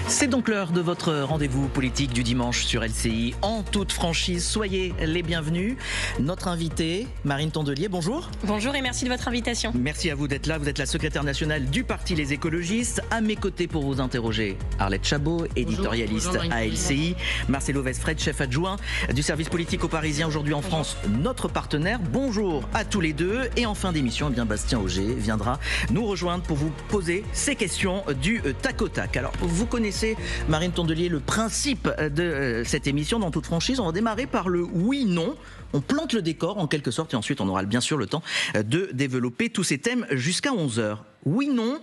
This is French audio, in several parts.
C'est donc l'heure de votre rendez-vous politique du dimanche sur LCI. En toute franchise, soyez les bienvenus. Notre invitée, Marine Tondelier, bonjour. Bonjour et merci de votre invitation. Merci à vous d'être là. Vous êtes la secrétaire nationale du Parti Les Écologistes. À mes côtés pour vous interroger, Arlette Chabot, éditorialiste à LCI. Marcelo Vesfred, chef adjoint du service politique au Parisien aujourd'hui en France, notre partenaire. Bonjour à tous les deux. Et en fin d'émission, Bastien Auger viendra nous rejoindre pour vous poser ces questions du tac au tac. Alors, vous connaissez, Marine Tondelier, le principe de cette émission dans toute franchise. On va démarrer par le oui-non. On plante le décor en quelque sorte et ensuite on aura bien sûr le temps de développer tous ces thèmes jusqu'à 11h. Oui-non,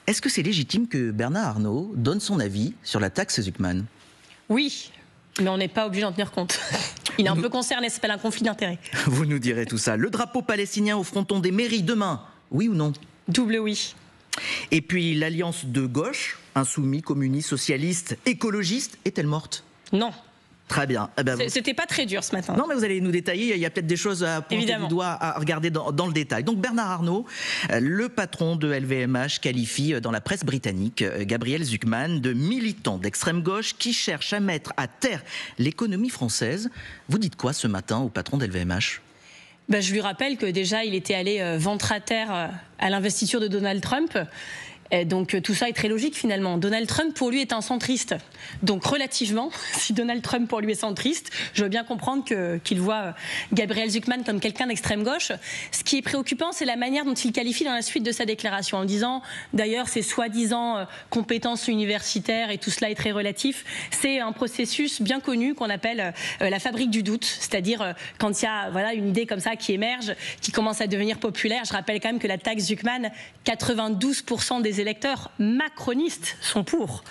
est-ce que c'est légitime que Bernard Arnault donne son avis sur la taxe Zuckman ? Oui, mais on n'est pas obligé d'en tenir compte. Il est un peu concerné, ça s'appelle un conflit d'intérêts. Vous nous direz tout ça. Le drapeau palestinien au fronton des mairies demain, oui ou non ? Double oui. Et puis l'alliance de gauche, insoumis, communistes, socialistes, écologistes, est-elle morte ? Non. Très bien. C'était pas très dur ce matin. Non, mais vous allez nous détailler. Il y a peut-être des choses à pointer du doigt, à regarder dans le détail. Donc Bernard Arnault, le patron de LVMH, qualifie dans la presse britannique Gabriel Zuckman de militant d'extrême gauche qui cherche à mettre à terre l'économie française. Vous dites quoi ce matin au patron d'LVMH ? Je lui rappelle que déjà il était allé ventre à terre à l'investiture de Donald Trump. Donc tout ça est très logique finalement. Donald Trump pour lui est un centriste. Donc relativement, si Donald Trump pour lui est centriste, je veux bien comprendre qu'il voit Gabriel Zuckman comme quelqu'un d'extrême gauche. Ce qui est préoccupant, c'est la manière dont il qualifie dans la suite de sa déclaration, en disant d'ailleurs ces soi-disant compétences universitaires et tout cela est très relatif. C'est un processus bien connu qu'on appelle la fabrique du doute, c'est-à-dire quand il y a une idée comme ça qui émerge, qui commence à devenir populaire. Je rappelle quand même que la taxe Zuckman, 92% des électeurs macronistes sont pour.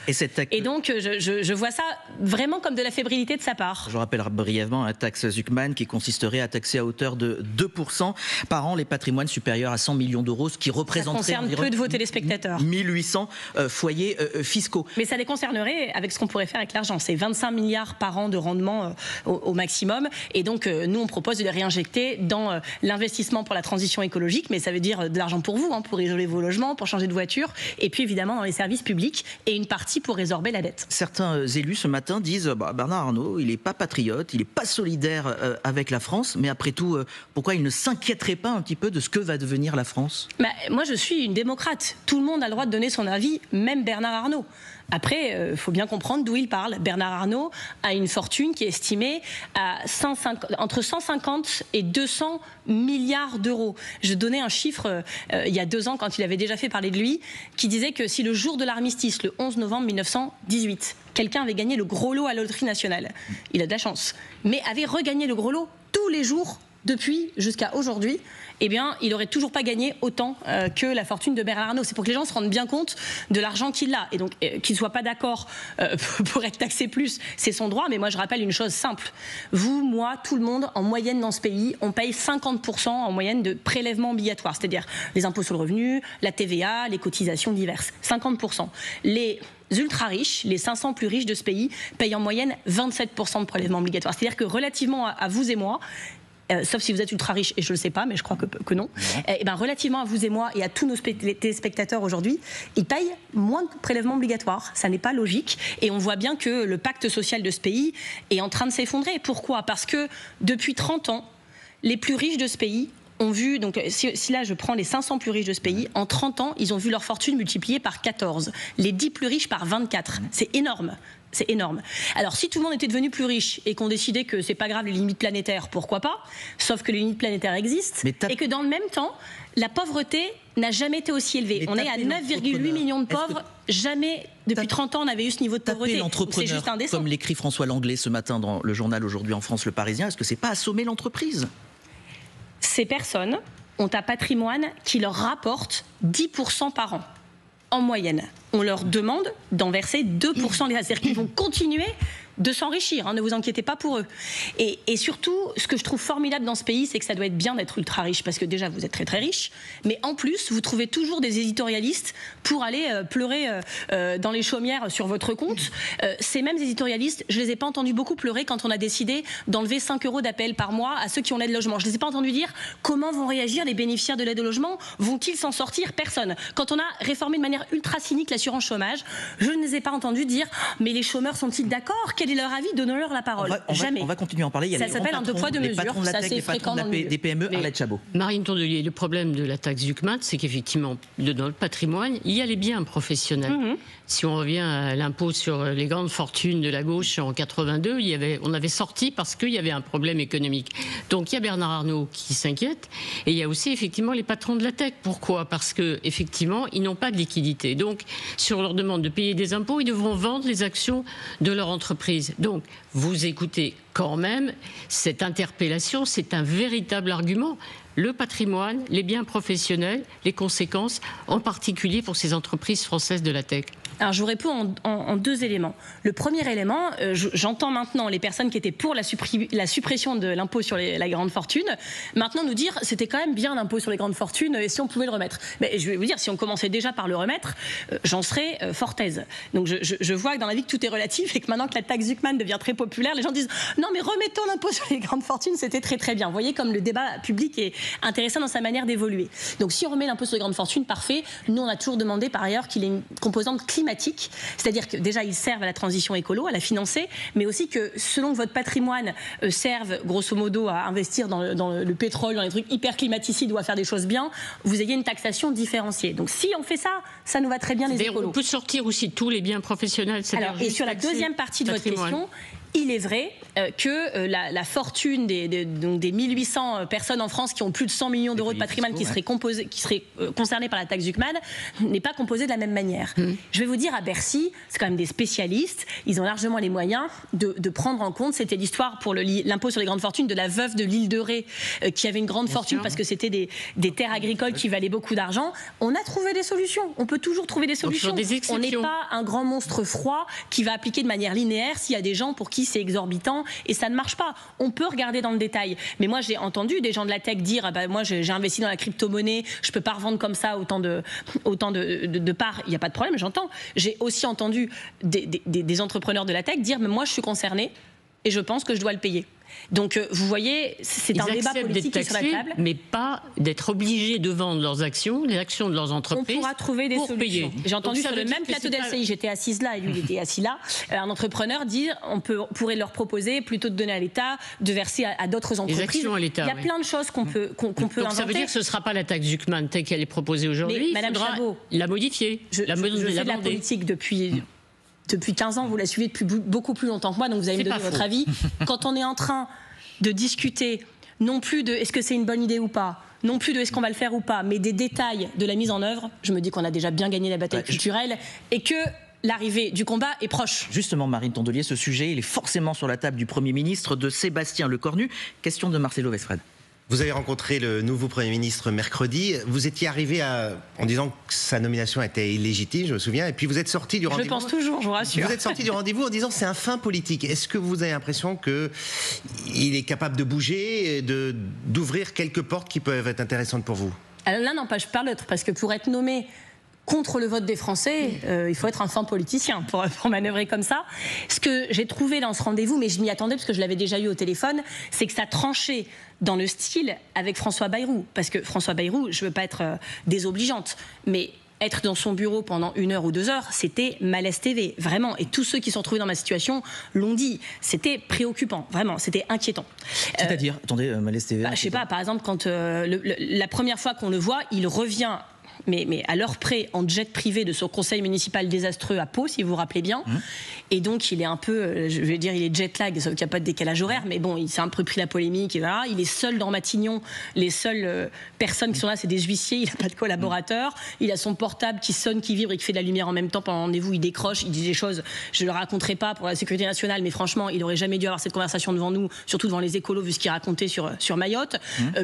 Et donc, je vois ça vraiment comme de la fébrilité de sa part. Je rappelle brièvement la taxe Zuckman qui consisterait à taxer à hauteur de 2% par an les patrimoines supérieurs à 100 millions d'euros, ce qui représenterait environ peu de vos téléspectateurs. 1800 foyers fiscaux. Mais ça les concernerait avec ce qu'on pourrait faire avec l'argent. C'est 25 milliards par an de rendement au maximum. Et donc, nous, on propose de les réinjecter dans l'investissement pour la transition écologique. Mais ça veut dire de l'argent pour vous, pour isoler vos logements, pour changer de voiture. Et puis évidemment dans les services publics et une partie pour résorber la dette. Certains élus ce matin disent Bernard Arnault, il n'est pas patriote, il n'est pas solidaire avec la France, mais après tout, pourquoi il ne s'inquiéterait pas un petit peu de ce que va devenir la France ? Moi je suis une démocrate, tout le monde a le droit de donner son avis, même Bernard Arnault. Après, il faut bien comprendre d'où il parle. Bernard Arnault a une fortune qui est estimée à entre 150 et 200 milliards d'euros. Je donnais un chiffre il y a 2 ans, quand il avait déjà fait parler de lui, qui disait que si le jour de l'armistice, le 11 novembre 1918, quelqu'un avait gagné le gros lot à la loterie nationale, il a de la chance, mais avait regagné le gros lot tous les jours depuis jusqu'à aujourd'hui, il n'aurait toujours pas gagné autant que la fortune de Bernard Arnault. C'est pour que les gens se rendent bien compte de l'argent qu'il a. Et donc, qu'il ne soit pas d'accord pour être taxé plus, c'est son droit. Mais moi, je rappelle une chose simple. Vous, moi, tout le monde, en moyenne dans ce pays, on paye 50% en moyenne de prélèvements obligatoires. C'est-à-dire les impôts sur le revenu, la TVA, les cotisations diverses. 50%. Les ultra-riches, les 500 plus riches de ce pays, payent en moyenne 27% de prélèvements obligatoires. C'est-à-dire que relativement à vous et moi, sauf si vous êtes ultra riche, et je ne le sais pas, mais je crois que non. Relativement à vous et moi et à tous nos téléspectateurs aujourd'hui, ils payent moins de prélèvements obligatoires. Ça n'est pas logique. Et on voit bien que le pacte social de ce pays est en train de s'effondrer. Pourquoi ? Parce que depuis 30 ans, les plus riches de ce pays ont vu, donc si là je prends les 500 plus riches de ce pays, en 30 ans, ils ont vu leur fortune multipliée par 14. Les 10 plus riches par 24. C'est énorme. C'est énorme. Alors, si tout le monde était devenu plus riche et qu'on décidait que c'est pas grave les limites planétaires, pourquoi pas ? Sauf que les limites planétaires existent et que dans le même temps, la pauvreté n'a jamais été aussi élevée. On est à 9,8 millions de pauvres. Jamais, depuis 30 ans, on avait eu ce niveau de pauvreté. C'est juste indécent. Comme l'écrit François Langlais ce matin dans le journal Aujourd'hui en France, Le Parisien, est-ce que c'est pas assommer l'entreprise ? Ces personnes ont un patrimoine qui leur rapporte 10% par an. En moyenne, on leur demande d'en verser 2%. C'est-à-dire qu'ils vont continuer de s'enrichir, ne vous inquiétez pas pour eux. Et surtout, ce que je trouve formidable dans ce pays, c'est que ça doit être bien d'être ultra riche, parce que déjà, vous êtes très très riche, mais en plus, vous trouvez toujours des éditorialistes pour aller pleurer dans les chaumières sur votre compte. Ces mêmes éditorialistes, je les ai pas entendus beaucoup pleurer quand on a décidé d'enlever 5 € d'appel par mois à ceux qui ont l'aide logement. Je les ai pas entendus dire comment vont réagir les bénéficiaires de l'aide au logement, vont-ils s'en sortir? Personne. Quand on a réformé de manière ultra cynique l'assurance chômage, je ne les ai pas entendus dire mais les chômeurs sont-ils d'accord? Quel est leur avis? Donnons-leur la parole. Jamais. On va continuer à en parler. Il y a ça s'appelle un deux poids deux mesures. Ça c'est fréquent des PME. Arlette Chabot. Marine Tondelier, le problème de la taxe Zuckman, c'est qu'effectivement, dans le patrimoine, il y a les biens professionnels. Si on revient à l'impôt sur les grandes fortunes de la gauche en 82, on avait sorti parce qu'il y avait un problème économique. Donc il y a Bernard Arnault qui s'inquiète, et il y a aussi effectivement les patrons de la tech. Pourquoi? Parce que effectivement, ils n'ont pas de liquidité. Donc, sur leur demande de payer des impôts, ils devront vendre les actions de leur entreprise. Donc, vous écoutez quand même cette interpellation, c'est un véritable argument. Le patrimoine, les biens professionnels, les conséquences, en particulier pour ces entreprises françaises de la tech. Alors je vous réponds en 2 éléments. Le premier élément, j'entends maintenant les personnes qui étaient pour la suppression de l'impôt sur la grande fortune, maintenant nous dire c'était quand même bien l'impôt sur les grandes fortunes et si on pouvait le remettre. Mais je vais vous dire, si on commençait déjà par le remettre, j'en serais fort aise. Donc je vois que dans la vie que tout est relatif et que maintenant que la taxe Zuckman devient très populaire, les gens disent non mais remettons l'impôt sur les grandes fortunes, c'était très très bien. Vous voyez comme le débat public est intéressant dans sa manière d'évoluer. Donc si on remet l'impôt sur les grandes fortunes, parfait. Nous on a toujours demandé par ailleurs qu'il ait une composante climatique. C'est-à-dire que déjà ils servent à la transition écolo, à la financer, mais aussi que selon que votre patrimoine serve grosso modo à investir dans le pétrole, dans les trucs hyper climaticides ou à faire des choses bien, vous ayez une taxation différenciée. Donc si on fait ça, ça nous va très bien les écolos. On peut sortir aussi tous les biens professionnels. Alors, et sur la deuxième partie de votre question, il est vrai que la fortune des 1800 personnes en France qui ont plus de 100 millions d'euros de patrimoine qui seraient concernées par la taxe Zuckman n'est pas composée de la même manière. Je vais vous dire, à Bercy, c'est quand même des spécialistes, ils ont largement les moyens de prendre en compte, c'était l'histoire pour l'impôt sur les grandes fortunes de la veuve de l'île de Ré qui avait une grande fortune parce que c'était des terres agricoles qui valaient beaucoup d'argent. On a trouvé des solutions, on peut toujours trouver des solutions. On n'est pas un grand monstre froid qui va appliquer de manière linéaire s'il y a des gens pour qui c'est exorbitant et ça ne marche pas. On peut regarder dans le détail. Mais moi, j'ai entendu des gens de la tech dire ah bah, moi, j'ai investi dans la crypto-monnaie, je ne peux pas revendre comme ça autant de parts. Il n'y a pas de problème, j'entends. J'ai aussi entendu des entrepreneurs de la tech dire mais moi, je suis concerné et je pense que je dois le payer. Donc, vous voyez, c'est un débat politique qui est sur la table. Mais pas d'être obligés de vendre leurs actions, les actions de leurs entreprises. On pourra trouver des solutions. J'ai entendu sur le même plateau d'LCI, j'étais assise là et lui il était assis là, un entrepreneur dire on pourrait leur proposer, plutôt de donner à l'État, de verser à d'autres entreprises. À l'État, il y a plein de choses qu'on peut inventer. Donc ça veut dire que ce ne sera pas la taxe Zuckman telle qu'elle est proposée aujourd'hui. Madame Chabot, la modifier. Je fais de la politique depuis 15 ans, vous la suivez depuis beaucoup plus longtemps que moi, donc vous allez me donner votre avis. Quand on est en train de discuter, non plus de est-ce que c'est une bonne idée ou pas, non plus de est-ce qu'on va le faire ou pas, mais des détails de la mise en œuvre, je me dis qu'on a déjà bien gagné la bataille culturelle et que l'arrivée du combat est proche. Justement, Marine Tondelier, ce sujet, il est forcément sur la table du Premier ministre, de Sébastien Lecornu. Question de Marcelo Westphred. Vous avez rencontré le nouveau Premier ministre mercredi. Vous étiez arrivé en disant que sa nomination était illégitime, je me souviens, et puis vous êtes sorti du rendez-vous. Je pense toujours, je vous rassure. Vous êtes sorti du rendez-vous en disant que c'est un fin politique. Est-ce que vous avez l'impression qu'il est capable de bouger et d'ouvrir quelques portes qui peuvent être intéressantes pour vous? Alors l'un n'empêche pas l'autre, parce que pour être nommé contre le vote des Français, il faut être un fin politicien pour manœuvrer comme ça. Ce que j'ai trouvé dans ce rendez-vous, mais je m'y attendais parce que je l'avais déjà eu au téléphone, c'est que ça tranchait dans le style avec François Bayrou. Parce que François Bayrou, je ne veux pas être désobligeante, mais être dans son bureau pendant 1 heure ou 2 heures, c'était Malaise TV, vraiment. Et tous ceux qui sont retrouvés dans ma situation l'ont dit. C'était préoccupant, vraiment, c'était inquiétant. C'est-à-dire, attendez, Malaise TV. Je ne sais pas, par exemple, quand la première fois qu'on le voit, il revient mais à l'heure près, en jet privé de son conseil municipal désastreux à Pau, si vous vous rappelez bien. Et donc, il est un peu, je vais dire, il est jet lag, sauf qu'il n'y a pas de décalage horaire, mais bon, il s'est un peu pris la polémique, et voilà. Il est seul dans Matignon. Les seules personnes qui sont là, c'est des huissiers, il n'a pas de collaborateurs. Il a son portable qui sonne, qui vibre et qui fait de la lumière en même temps. Pendant le rendez-vous, il décroche, il dit des choses, je ne le raconterai pas pour la sécurité nationale, mais franchement, il n'aurait jamais dû avoir cette conversation devant nous, surtout devant les écolos, vu ce qu'il racontait sur Mayotte.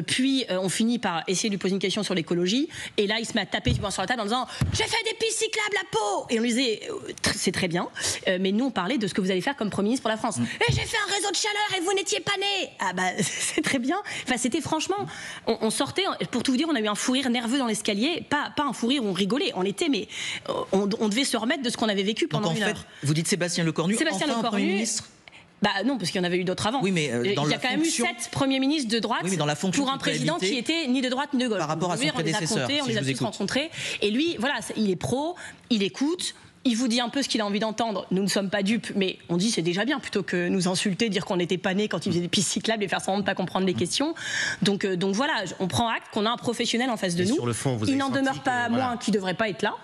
Puis, on finit par essayer de lui poser une question sur l'écologie, et là, il se met à tapé du poing sur la table en disant j'ai fait des pistes cyclables à Pau, et on lui disait c'est très bien, mais nous on parlait de ce que vous allez faire comme Premier ministre pour la France. Et j'ai fait un réseau de chaleur et vous n'étiez pas né. Ah bah c'est très bien. Enfin c'était franchement, on sortait, pour tout vous dire, on a eu un fou rire nerveux dans l'escalier, pas un fou rire où on rigolait, on était, mais on devait se remettre de ce qu'on avait vécu pendant une heure. Vous dites Sébastien Lecornu, enfin un Premier ministre. Bah non, parce qu'il y en avait eu d'autres avant. Oui, mais il y a quand même eu 7 premiers ministres de droite pour un président qui était ni de droite ni de gauche. Par rapport à son prédécesseur, on les a tous rencontrés. Et lui, voilà, il est pro, il écoute. Il vous dit un peu ce qu'il a envie d'entendre. Nous ne sommes pas dupes, mais on dit c'est déjà bien plutôt que nous insulter, dire qu'on n'était pas nés quand il faisait des pistes cyclables et faire semblant de ne pas comprendre les questions. Donc voilà, on prend acte qu'on a un professionnel en face de nous. Sur le fond, vous il n'en demeure pas moins qu'il ne devrait pas être là.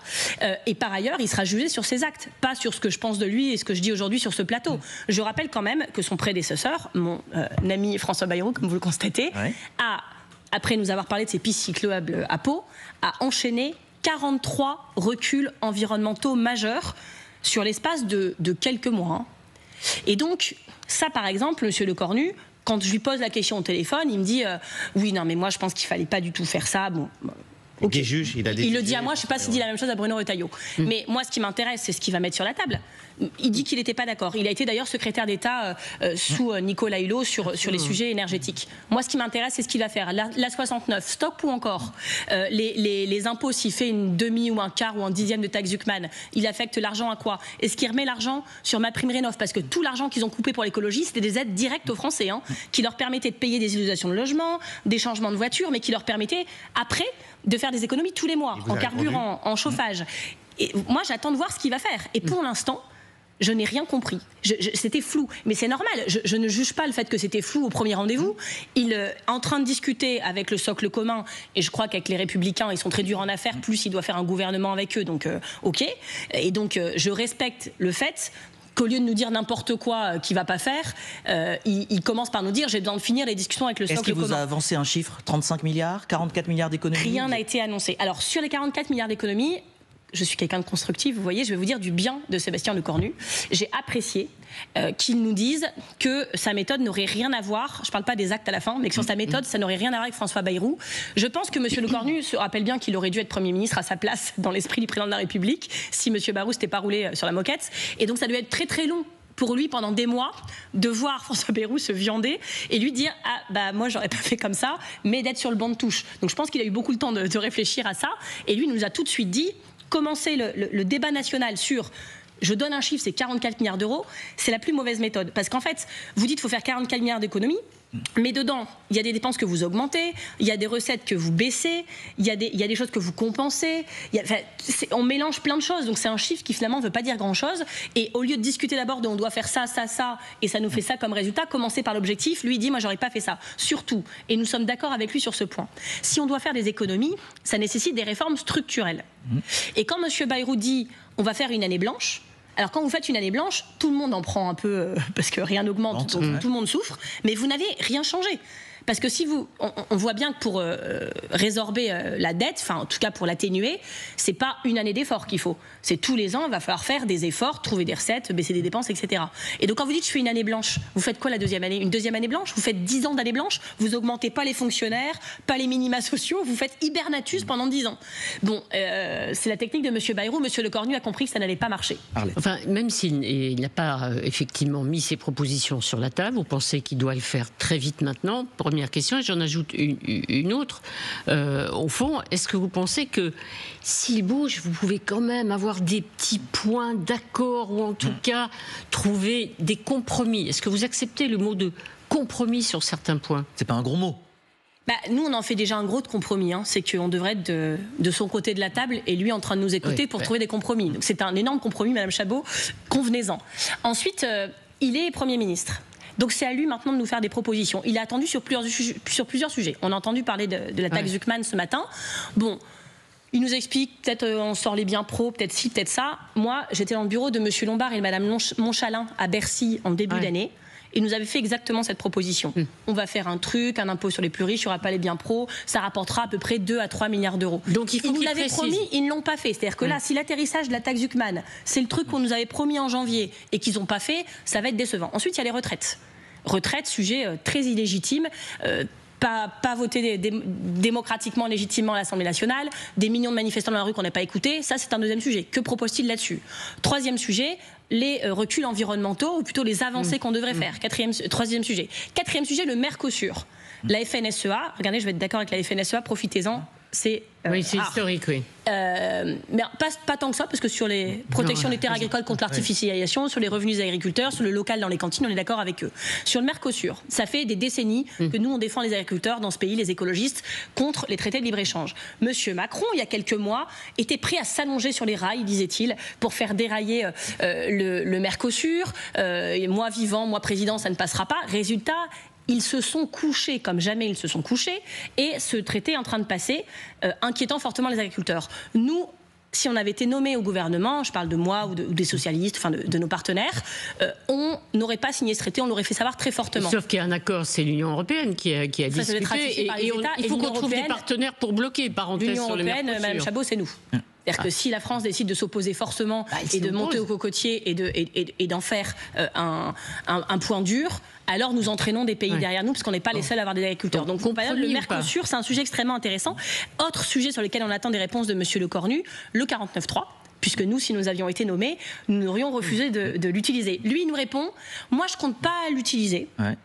Et par ailleurs, il sera jugé sur ses actes, pas sur ce que je pense de lui et ce que je dis aujourd'hui sur ce plateau. Je rappelle quand même que son prédécesseur, mon ami François Bayrou, comme vous le constatez, après nous avoir parlé de ses pistes cyclables à Pau, a enchaîné 43 reculs environnementaux majeurs sur l'espace de quelques mois. Et donc, ça par exemple, monsieur Lecornu, quand je lui pose la question au téléphone, il me dit oui, non mais moi je pense qu'il fallait pas du tout faire ça. Bon, okay. Des juges, il le dit à moi, je ne sais pas s'il dit la même chose à Bruno Retailleau. Mais moi, ce qui m'intéresse, c'est ce qu'il va mettre sur la table. Il dit qu'il n'était pas d'accord. Il a été d'ailleurs secrétaire d'État sous Nicolas Hulot sur les sujets énergétiques. Moi, ce qui m'intéresse, c'est ce qu'il va faire. La 69, stop ou encore les impôts, s'il fait une demi ou un quart ou un dixième de taxe Zuckman, il affecte l'argent à quoi? Est-ce qu'il remet l'argent sur MaPrimeRénov'? Parce que tout l'argent qu'ils ont coupé pour l'écologie, c'était des aides directes aux Français, qui leur permettaient de payer des isolations de logement, des changements de voiture, mais qui leur permettaient, après, de faire des économies tous les mois, en carburant, en chauffage. Et moi, j'attends de voir ce qu'il va faire. Et pour l'instant, je n'ai rien compris. C'était flou. Mais c'est normal. Je ne juge pas le fait que c'était flou au premier rendez-vous. Il est en train de discuter avec le socle commun. Et je crois qu'avec les Républicains, ils sont très durs en affaires. Plus, il doit faire un gouvernement avec eux. Donc, OK. Et donc, je respecte le fait qu'au lieu de nous dire n'importe quoi qu'il ne va pas faire, il commence par nous dire j'ai besoin de finir les discussions avec le socle commun. Est-ce qu'il vous a avancé un chiffre? 35 milliards 44 milliards d'économies? Rien n'a été annoncé. Alors, sur les 44 milliards d'économies, je suis quelqu'un de constructif, vous voyez, je vais vous dire du bien de Sébastien Lecornu. J'ai apprécié qu'il nous dise que sa méthode n'aurait rien à voir, je ne parle pas des actes à la fin, mais que sur sa méthode, ça n'aurait rien à voir avec François Bayrou. Je pense que M. Lecornu se rappelle bien qu'il aurait dû être Premier ministre à sa place dans l'esprit du président de la République si M. Bayrou s'était pas roulé sur la moquette. Et donc ça devait être très très long pour lui pendant des mois de voir François Bayrou se viander et lui dire ah bah moi j'aurais pas fait comme ça, mais d'être sur le banc de touche. Donc je pense qu'il a eu beaucoup le temps de réfléchir à ça et lui nous a tout de suite dit commencer le débat national sur je donne un chiffre, c'est 44 milliards d'euros, c'est la plus mauvaise méthode. Parce qu'en fait, vous dites qu'il faut faire 44 milliards d'économies, mais dedans, il y a des dépenses que vous augmentez, il y a des recettes que vous baissez, il y a des choses que vous compensez, on mélange plein de choses, donc c'est un chiffre qui finalement ne veut pas dire grand-chose, et au lieu de discuter d'abord de on doit faire ça, ça, ça, et ça nous fait ça comme résultat, commencer par l'objectif, lui il dit moi j'aurais pas fait ça, surtout, et nous sommes d'accord avec lui sur ce point. Si on doit faire des économies, ça nécessite des réformes structurelles. Et quand M. Bayrou dit on va faire une année blanche, alors quand vous faites une année blanche, tout le monde en prend un peu parce que rien n'augmente, donc tout le monde souffre, mais vous n'avez rien changé. Parce que si on voit bien que pour résorber la dette, enfin en tout cas pour l'atténuer, c'est pas une année d'effort qu'il faut. C'est tous les ans, il va falloir faire des efforts, trouver des recettes, baisser des dépenses, etc. Et donc quand vous dites je fais une année blanche, vous faites quoi la deuxième année? Une deuxième année blanche? Vous faites 10 ans d'année blanche? Vous augmentez pas les fonctionnaires, pas les minima sociaux, vous faites hibernatus pendant 10 ans. Bon, c'est la technique de M. Bayrou. M. Lecornu a compris que ça n'allait pas marcher. Enfin, même s'il n'a pas effectivement mis ses propositions sur la table, vous pensez qu'il doit le faire très vite maintenant? Première question, et j'en ajoute une autre. Au fond, est-ce que vous pensez que s'il bouge, vous pouvez quand même avoir des petits points d'accord ou en tout cas trouver des compromis? Est-ce que vous acceptez le mot de compromis sur certains points? C'est pas un gros mot. Nous, on en fait déjà un gros de compromis. C'est qu'on devrait être de son côté de la table et lui en train de nous écouter pour trouver des compromis. Donc c'est un énorme compromis, Madame Chabot. Convenez-en. Ensuite, il est Premier ministre. Donc c'est à lui maintenant de nous faire des propositions. Il a attendu sur plusieurs sujets. On a entendu parler de la taxe Zuckman ce matin. Bon, il nous explique, peut-être on sort les biens pro, peut-être ci, peut-être ça. Moi, j'étais dans le bureau de M. Lombard et de Mme Montchalin à Bercy en début d'année. Et nous avait fait exactement cette proposition. On va faire un impôt sur les plus riches, il n'y aura pas les biens pro, ça rapportera à peu près 2 à 3 milliards d'euros. Donc ils nous l'avaient promis, ils ne l'ont pas fait. C'est-à-dire que là, si l'atterrissage de la taxe Zuckman, c'est le truc qu'on nous avait promis en janvier et qu'ils n'ont pas fait, ça va être décevant. Ensuite, il y a les retraites. Retraites, sujet très illégitime. pas voté démocratiquement, légitimement à l'Assemblée nationale, des millions de manifestants dans la rue qu'on n'a pas écoutés, ça c'est un deuxième sujet. Que propose-t-il là-dessus? Troisième sujet, les reculs environnementaux, ou plutôt les avancées qu'on devrait faire. Troisième sujet. Quatrième sujet, le Mercosur. La FNSEA, regardez, je vais être d'accord avec la FNSEA, profitez-en. C'est oui, c'est historique, oui. Mais pas tant que ça, parce que sur les protections des terres agricoles contre l'artificialisation, sur les revenus des agriculteurs, sur le local dans les cantines, on est d'accord avec eux. Sur le Mercosur, ça fait des décennies que nous, on défend les agriculteurs dans ce pays, les écologistes, contre les traités de libre-écéchange. Monsieur Macron, il y a quelques mois, était prêt à s'allonger sur les rails, disait-il, pour faire dérailler le Mercosur. Moi vivant, moi président, ça ne passera pas. Résultat, ils se sont couchés comme jamais ils se sont couchés, et ce traité est en train de passer, inquiétant fortement les agriculteurs. Nous, si on avait été nommé au gouvernement, je parle de moi ou des socialistes, enfin de nos partenaires, on n'aurait pas signé ce traité, on l'aurait fait savoir très fortement. Sauf qu'il y a un accord, c'est l'Union européenne qui a discuté, il faut qu'on trouve des partenaires pour bloquer, parenthèse sur le Mercosur. L'Union européenne, Mme Chabot, c'est nous. C'est-à-dire que si la France décide de s'opposer forcément et de monter au cocotier et d'en faire un point dur, alors nous entraînons des pays derrière nous, parce qu'on n'est pas les seuls à avoir des agriculteurs. Donc le Mercosur, c'est un sujet extrêmement intéressant. Autre sujet sur lequel on attend des réponses de M. Lecornu, le 49.3. Puisque nous, si nous avions été nommés, nous aurions refusé de l'utiliser. Lui, il nous répond, moi je compte pas l'utiliser. Ouais.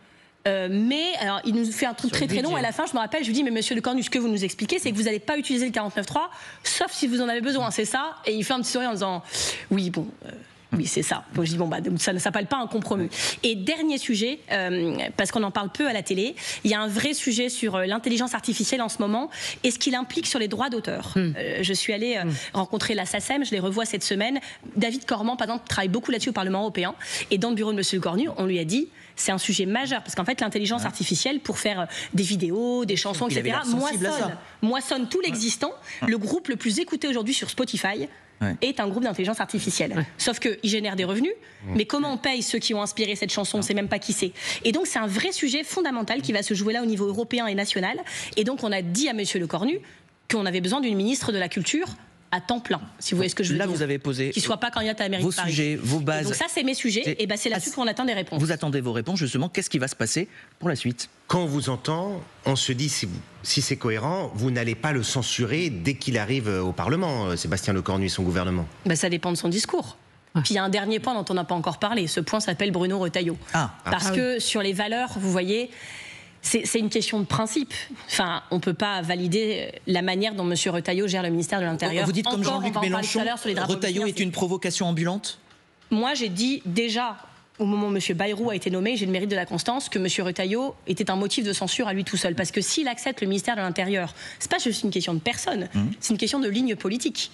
Mais alors, il nous fait un truc très très long. À la fin, je me rappelle, je lui dis, mais monsieur Lecornu, ce que vous nous expliquez, c'est que vous n'allez pas utiliser le 49.3, sauf si vous en avez besoin, c'est ça? Et il fait un petit sourire en disant, oui, bon... Oui, c'est ça. Donc je dis, bon, ça ne s'appelle pas un compromis. Et dernier sujet, parce qu'on en parle peu à la télé, il y a un vrai sujet sur l'intelligence artificielle en ce moment et ce qu'il implique sur les droits d'auteur. Je suis allée rencontrer la SACEM, je les revois cette semaine. David Corman, par exemple, travaille beaucoup là-dessus au Parlement européen. Et dans le bureau de M. Lecornu, on lui a dit, c'est un sujet majeur, parce qu'en fait, l'intelligence artificielle, pour faire des vidéos, des chansons, etc., moissonne tout l'existant. Le groupe le plus écouté aujourd'hui sur Spotify est un groupe d'intelligence artificielle. Sauf qu'il génère des revenus, mais comment on paye ceux qui ont inspiré cette chanson, on ne sait même pas qui c'est. Et donc c'est un vrai sujet fondamental qui va se jouer là au niveau européen et national. Et donc on a dit à M. Lecornu qu'on avait besoin d'une ministre de la Culture à temps plein, si vous voyez ce que je veux dire. Là, vous avez posé qui soit pas candidate à la mairie de Paris. Vos sujets, vos bases. Et donc ça, c'est mes sujets, et c'est là-dessus qu'on attend des réponses. Vous attendez vos réponses, justement. Qu'est-ce qui va se passer pour la suite? Quand on vous entend, on se dit, si c'est cohérent, vous n'allez pas le censurer dès qu'il arrive au Parlement, Sébastien Lecornu et son gouvernement. Ça dépend de son discours. Puis il y a un dernier point dont on n'a pas encore parlé. Ce point s'appelle Bruno Retailleau. Parce que sur les valeurs, vous voyez... C'est une question de principe. Enfin, on ne peut pas valider la manière dont M. Retailleau gère le ministère de l'Intérieur. Vous dites comme Jean-Luc Mélenchon, Retailleau est une provocation ambulante? Moi, j'ai dit déjà, au moment où M. Bayrou a été nommé, j'ai le mérite de la constance, que M. Retailleau était un motif de censure à lui tout seul. Parce que s'il accepte le ministère de l'Intérieur, ce n'est pas juste une question de personne, c'est une question de ligne politique.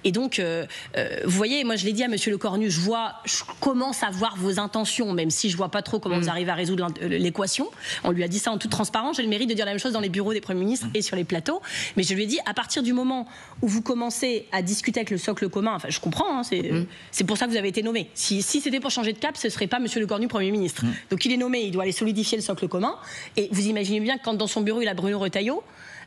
Et donc, vous voyez, moi je l'ai dit à M. Lecornu, je commence à voir vos intentions, même si je ne vois pas trop comment vous arrivez à résoudre l'équation. On lui a dit ça en toute transparence. J'ai le mérite de dire la même chose dans les bureaux des Premiers ministres et sur les plateaux. Mais je lui ai dit, à partir du moment où vous commencez à discuter avec le socle commun, enfin je comprends, hein, c'est pour ça que vous avez été nommé. Si c'était pour changer de cap, ce ne serait pas M. Lecornu Premier ministre. Donc il est nommé, il doit aller solidifier le socle commun. Et vous imaginez bien que quand dans son bureau il a Bruno Retailleau,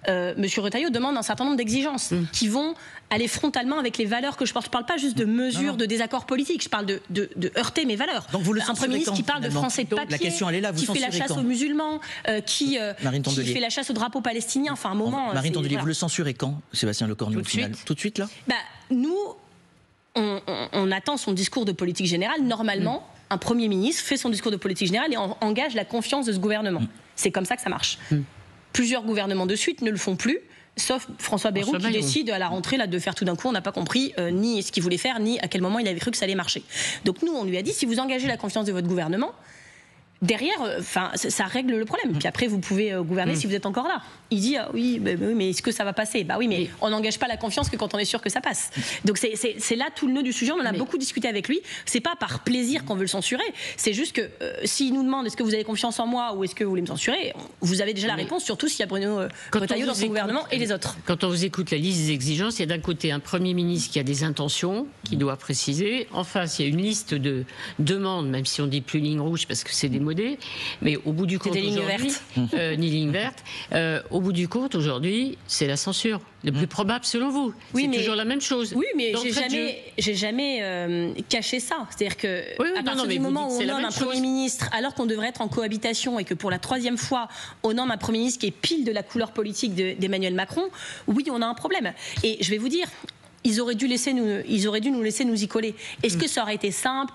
M. Retailleau demande un certain nombre d'exigences qui vont aller frontalement avec les valeurs que je porte. Je ne parle pas juste de mesures de désaccord politique, je parle de heurter mes valeurs. Donc vous le un Premier ministre qui parle de français de papier, la question, elle est là, vous qui fait la chasse aux musulmans, qui fait la chasse au drapeau palestinien, enfin un moment... Marine Tondelier, vous le censurez quand, Sébastien Lecornu, au final? Tout de suite, là? Nous, on attend son discours de politique générale. Normalement, un Premier ministre fait son discours de politique générale et engage la confiance de ce gouvernement. C'est comme ça que ça marche. Plusieurs gouvernements de suite ne le font plus, sauf François Bayrou qui décide à la rentrée là, de faire tout d'un coup, on n'a pas compris ni ce qu'il voulait faire, ni à quel moment il avait cru que ça allait marcher. Donc nous, on lui a dit, si vous engagez la confiance de votre gouvernement, derrière, ça règle le problème. Puis après, vous pouvez gouverner si vous êtes encore là. Il dit, oui, mais est-ce que ça va passer? Oui, mais on n'engage pas la confiance que quand on est sûr que ça passe. Donc c'est là tout le nœud du sujet. On en a beaucoup discuté avec lui. C'est pas par plaisir qu'on veut le censurer. C'est juste que s'il nous demande est-ce que vous avez confiance en moi ou est-ce que vous voulez me censurer, vous avez déjà la réponse, surtout s'il y a Bruno Retailleau dans son gouvernement et les autres. Quand on vous écoute la liste des exigences, il y a d'un côté un Premier ministre qui a des intentions, qui doit préciser. En face, il y a une liste de demandes, même si on dit plus ligne rouge parce que c'est des mots accommodé. Mais au bout du compte, des lignes vertes. ni ligne verte. Au bout du compte, aujourd'hui, c'est la censure. Le plus probable, selon vous. Oui, c'est mais toujours la même chose. Oui, mais j'ai jamais caché ça. C'est-à-dire que à partir du moment où on nomme un Premier ministre, alors qu'on devrait être en cohabitation et que pour la 3e fois, on nomme un Premier ministre qui est pile de la couleur politique d'Emmanuel Macron, oui, on a un problème. Et je vais vous dire, ils auraient dû nous laisser nous y coller. Est-ce que ça aurait été simple,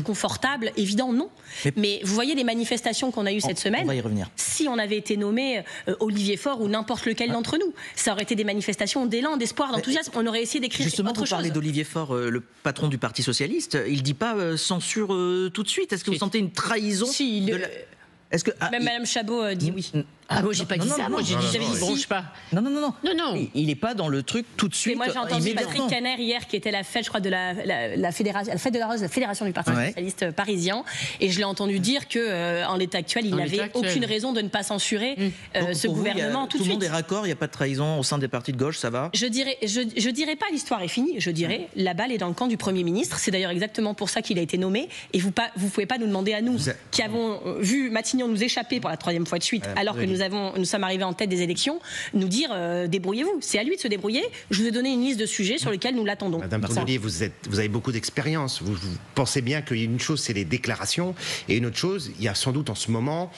confortable? Évidemment, non. Mais vous voyez les manifestations qu'on a eues cette semaine. On va y revenir. Si on avait été nommé Olivier Faure ou n'importe lequel d'entre nous, ça aurait été des manifestations d'élan, d'espoir, d'enthousiasme. On aurait essayé d'écrire autre chose. Justement, vous parlez d'Olivier Faure, le patron du Parti Socialiste. Il ne dit pas censure tout de suite. Est-ce que vous sentez une trahison Même Mme Chabot dit oui. Moi, j'ai pas dit ça. Moi, j'ai dit ça, il bronche pas. Non. Il n'est pas dans le truc tout de suite. Moi, j'ai entendu Patrick Caner hier, qui était la fête, je crois, de la fête de la Rose, la fédération du Parti socialiste parisien, et je l'ai entendu dire que, en l'état actuel, il n'avait aucune raison de ne pas censurer ce gouvernement tout de suite. Tout le monde est raccord, il n'y a pas de trahison au sein des partis de gauche, ça va? Je dirais pas l'histoire est finie. Je dirais la balle est dans le camp du Premier ministre. C'est d'ailleurs exactement pour ça qu'il a été nommé. Et vous pouvez pas nous demander à nous, qui avons vu Matignon nous échapper pour la 3e fois de suite, alors que nous sommes arrivés en tête des élections, nous dire débrouillez-vous. C'est à lui de se débrouiller. Je vous ai donné une liste de sujets sur lesquels nous l'attendons. Madame Tondelier, vous avez beaucoup d'expérience. Vous pensez bien qu'il y a une chose, c'est les déclarations, et une autre chose, il y a sans doute en ce moment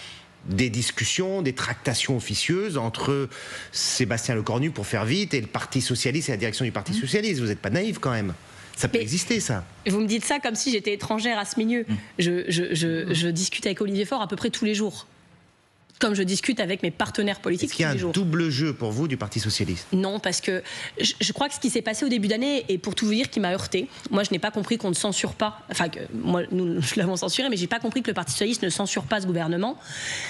des discussions, des tractations officieuses entre Sébastien Lecornu, pour faire vite, et le Parti socialiste et la direction du Parti socialiste. Vous n'êtes pas naïf quand même. Ça peut exister, ça. Vous me dites ça comme si j'étais étrangère à ce milieu. Je discute avec Olivier Faure à peu près tous les jours, comme je discute avec mes partenaires politiques tous les jours. Est-ce qu'il y a un double jeu pour vous du Parti socialiste? Non, parce que je crois que ce qui s'est passé au début d'année, et pour tout vous dire, qui m'a heurté. Moi, je n'ai pas compris qu'on ne censure pas. Enfin, nous l'avons censuré, mais j'ai pas compris que le Parti socialiste ne censure pas ce gouvernement.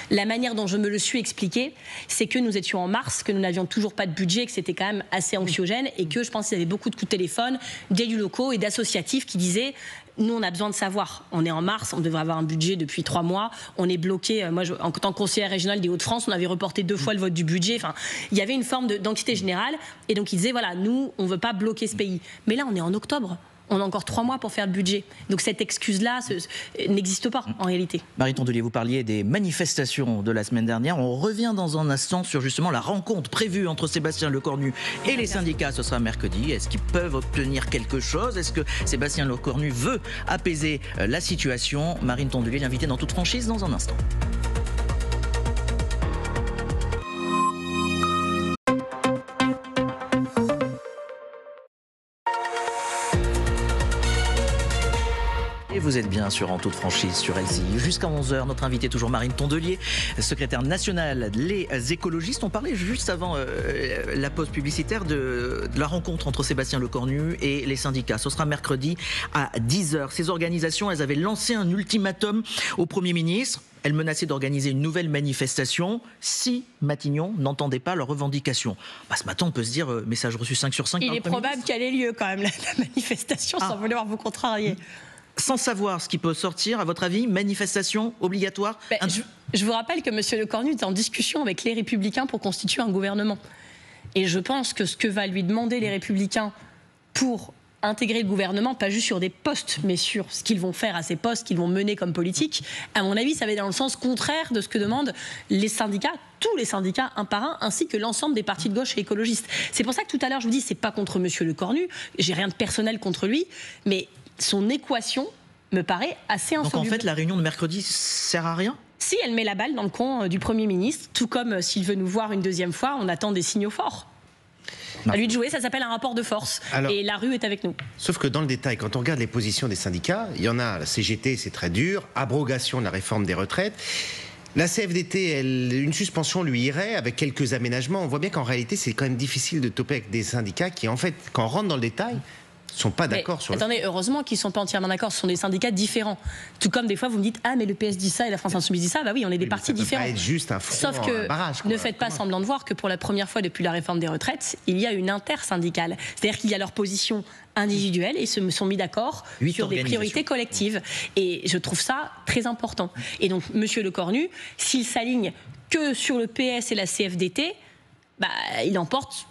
La manière dont je me le suis expliqué, c'est que nous étions en mars, que nous n'avions toujours pas de budget, que c'était quand même assez anxiogène, et que je pense qu'il y avait beaucoup de coups de téléphone d'élus locaux et d'associatifs qui disaient: nous, on a besoin de savoir. On est en mars, on devrait avoir un budget depuis 3 mois. On est bloqué. Moi, en tant que conseillère régionale des Hauts-de-France, on avait reporté 2 fois le vote du budget. Enfin, il y avait une forme d'anxiété générale. Et donc, ils disaient, voilà, nous, on ne veut pas bloquer ce pays. Mais là, on est en octobre. On a encore 3 mois pour faire le budget. Donc cette excuse-là n'existe pas en réalité. Marie Tondelier, vous parliez des manifestations de la semaine dernière. On revient dans un instant sur justement la rencontre prévue entre Sébastien Lecornu et les syndicats. Ce sera mercredi. Est-ce qu'ils peuvent obtenir quelque chose? Est-ce que Sébastien Lecornu veut apaiser la situation? Marie Tondelier, l'invitée dans toute franchise dans un instant. Vous êtes bien sûr en toute franchise sur LCI. Jusqu'à 11h, notre invitée toujours Marine Tondelier, secrétaire nationale Les Écologistes. On parlait juste avant la pause publicitaire de la rencontre entre Sébastien Lecornu et les syndicats. Ce sera mercredi à 10h. Ces organisations, elles avaient lancé un ultimatum au Premier ministre. Elles menaçaient d'organiser une nouvelle manifestation si Matignon n'entendait pas leurs revendications. Ce matin, on peut se dire message reçu 5 sur 5. Il est probable qu'elle ait lieu quand même, la manifestation, sans vouloir vous contrarier. Sans savoir ce qui peut sortir, à votre avis, manifestation obligatoire? Je vous rappelle que M. Lecornu est en discussion avec les Républicains pour constituer un gouvernement. Et je pense que ce que va lui demander les Républicains pour intégrer le gouvernement, pas juste sur des postes, mais sur ce qu'ils vont faire à ces postes, qu'ils vont mener comme politique, à mon avis, ça va dans le sens contraire de ce que demandent les syndicats, tous les syndicats un par un, ainsi que l'ensemble des partis de gauche et écologistes. C'est pour ça que tout à l'heure, je vous dis, c'est pas contre M. Lecornu, j'ai rien de personnel contre lui, mais son équation me paraît assez insoluble. Donc en fait, la réunion de mercredi sert à rien? Si elle met la balle dans le camp du Premier ministre, tout comme s'il veut nous voir une deuxième fois, on attend des signaux forts. À lui de jouer, ça s'appelle un rapport de force. Alors, et la rue est avec nous. Sauf que dans le détail, quand on regarde les positions des syndicats, il y en a, la CGT, c'est très dur, abrogation de la réforme des retraites. La CFDT, une suspension lui irait avec quelques aménagements. On voit bien qu'en réalité, c'est quand même difficile de toper avec des syndicats qui, en fait, quand on rentre dans le détail, sont pas d'accord sur attendez, heureusement qu'ils ne sont pas entièrement d'accord, ce sont des syndicats différents. Tout comme des fois vous me dites, ah mais le PS dit ça et la France Insoumise dit ça, bah oui, on est des partis différents. Ça peut pas être juste un front, sauf que un barrage, ne faites pas semblant de voir que pour la première fois depuis la réforme des retraites, il y a une intersyndicale. C'est-à-dire qu'il y a leur position individuelle et se sont mis d'accord sur des priorités collectives. Et je trouve ça très important. Et donc, M. Lecornu, s'il s'aligne que sur le PS et la CFDT, bah, il emporte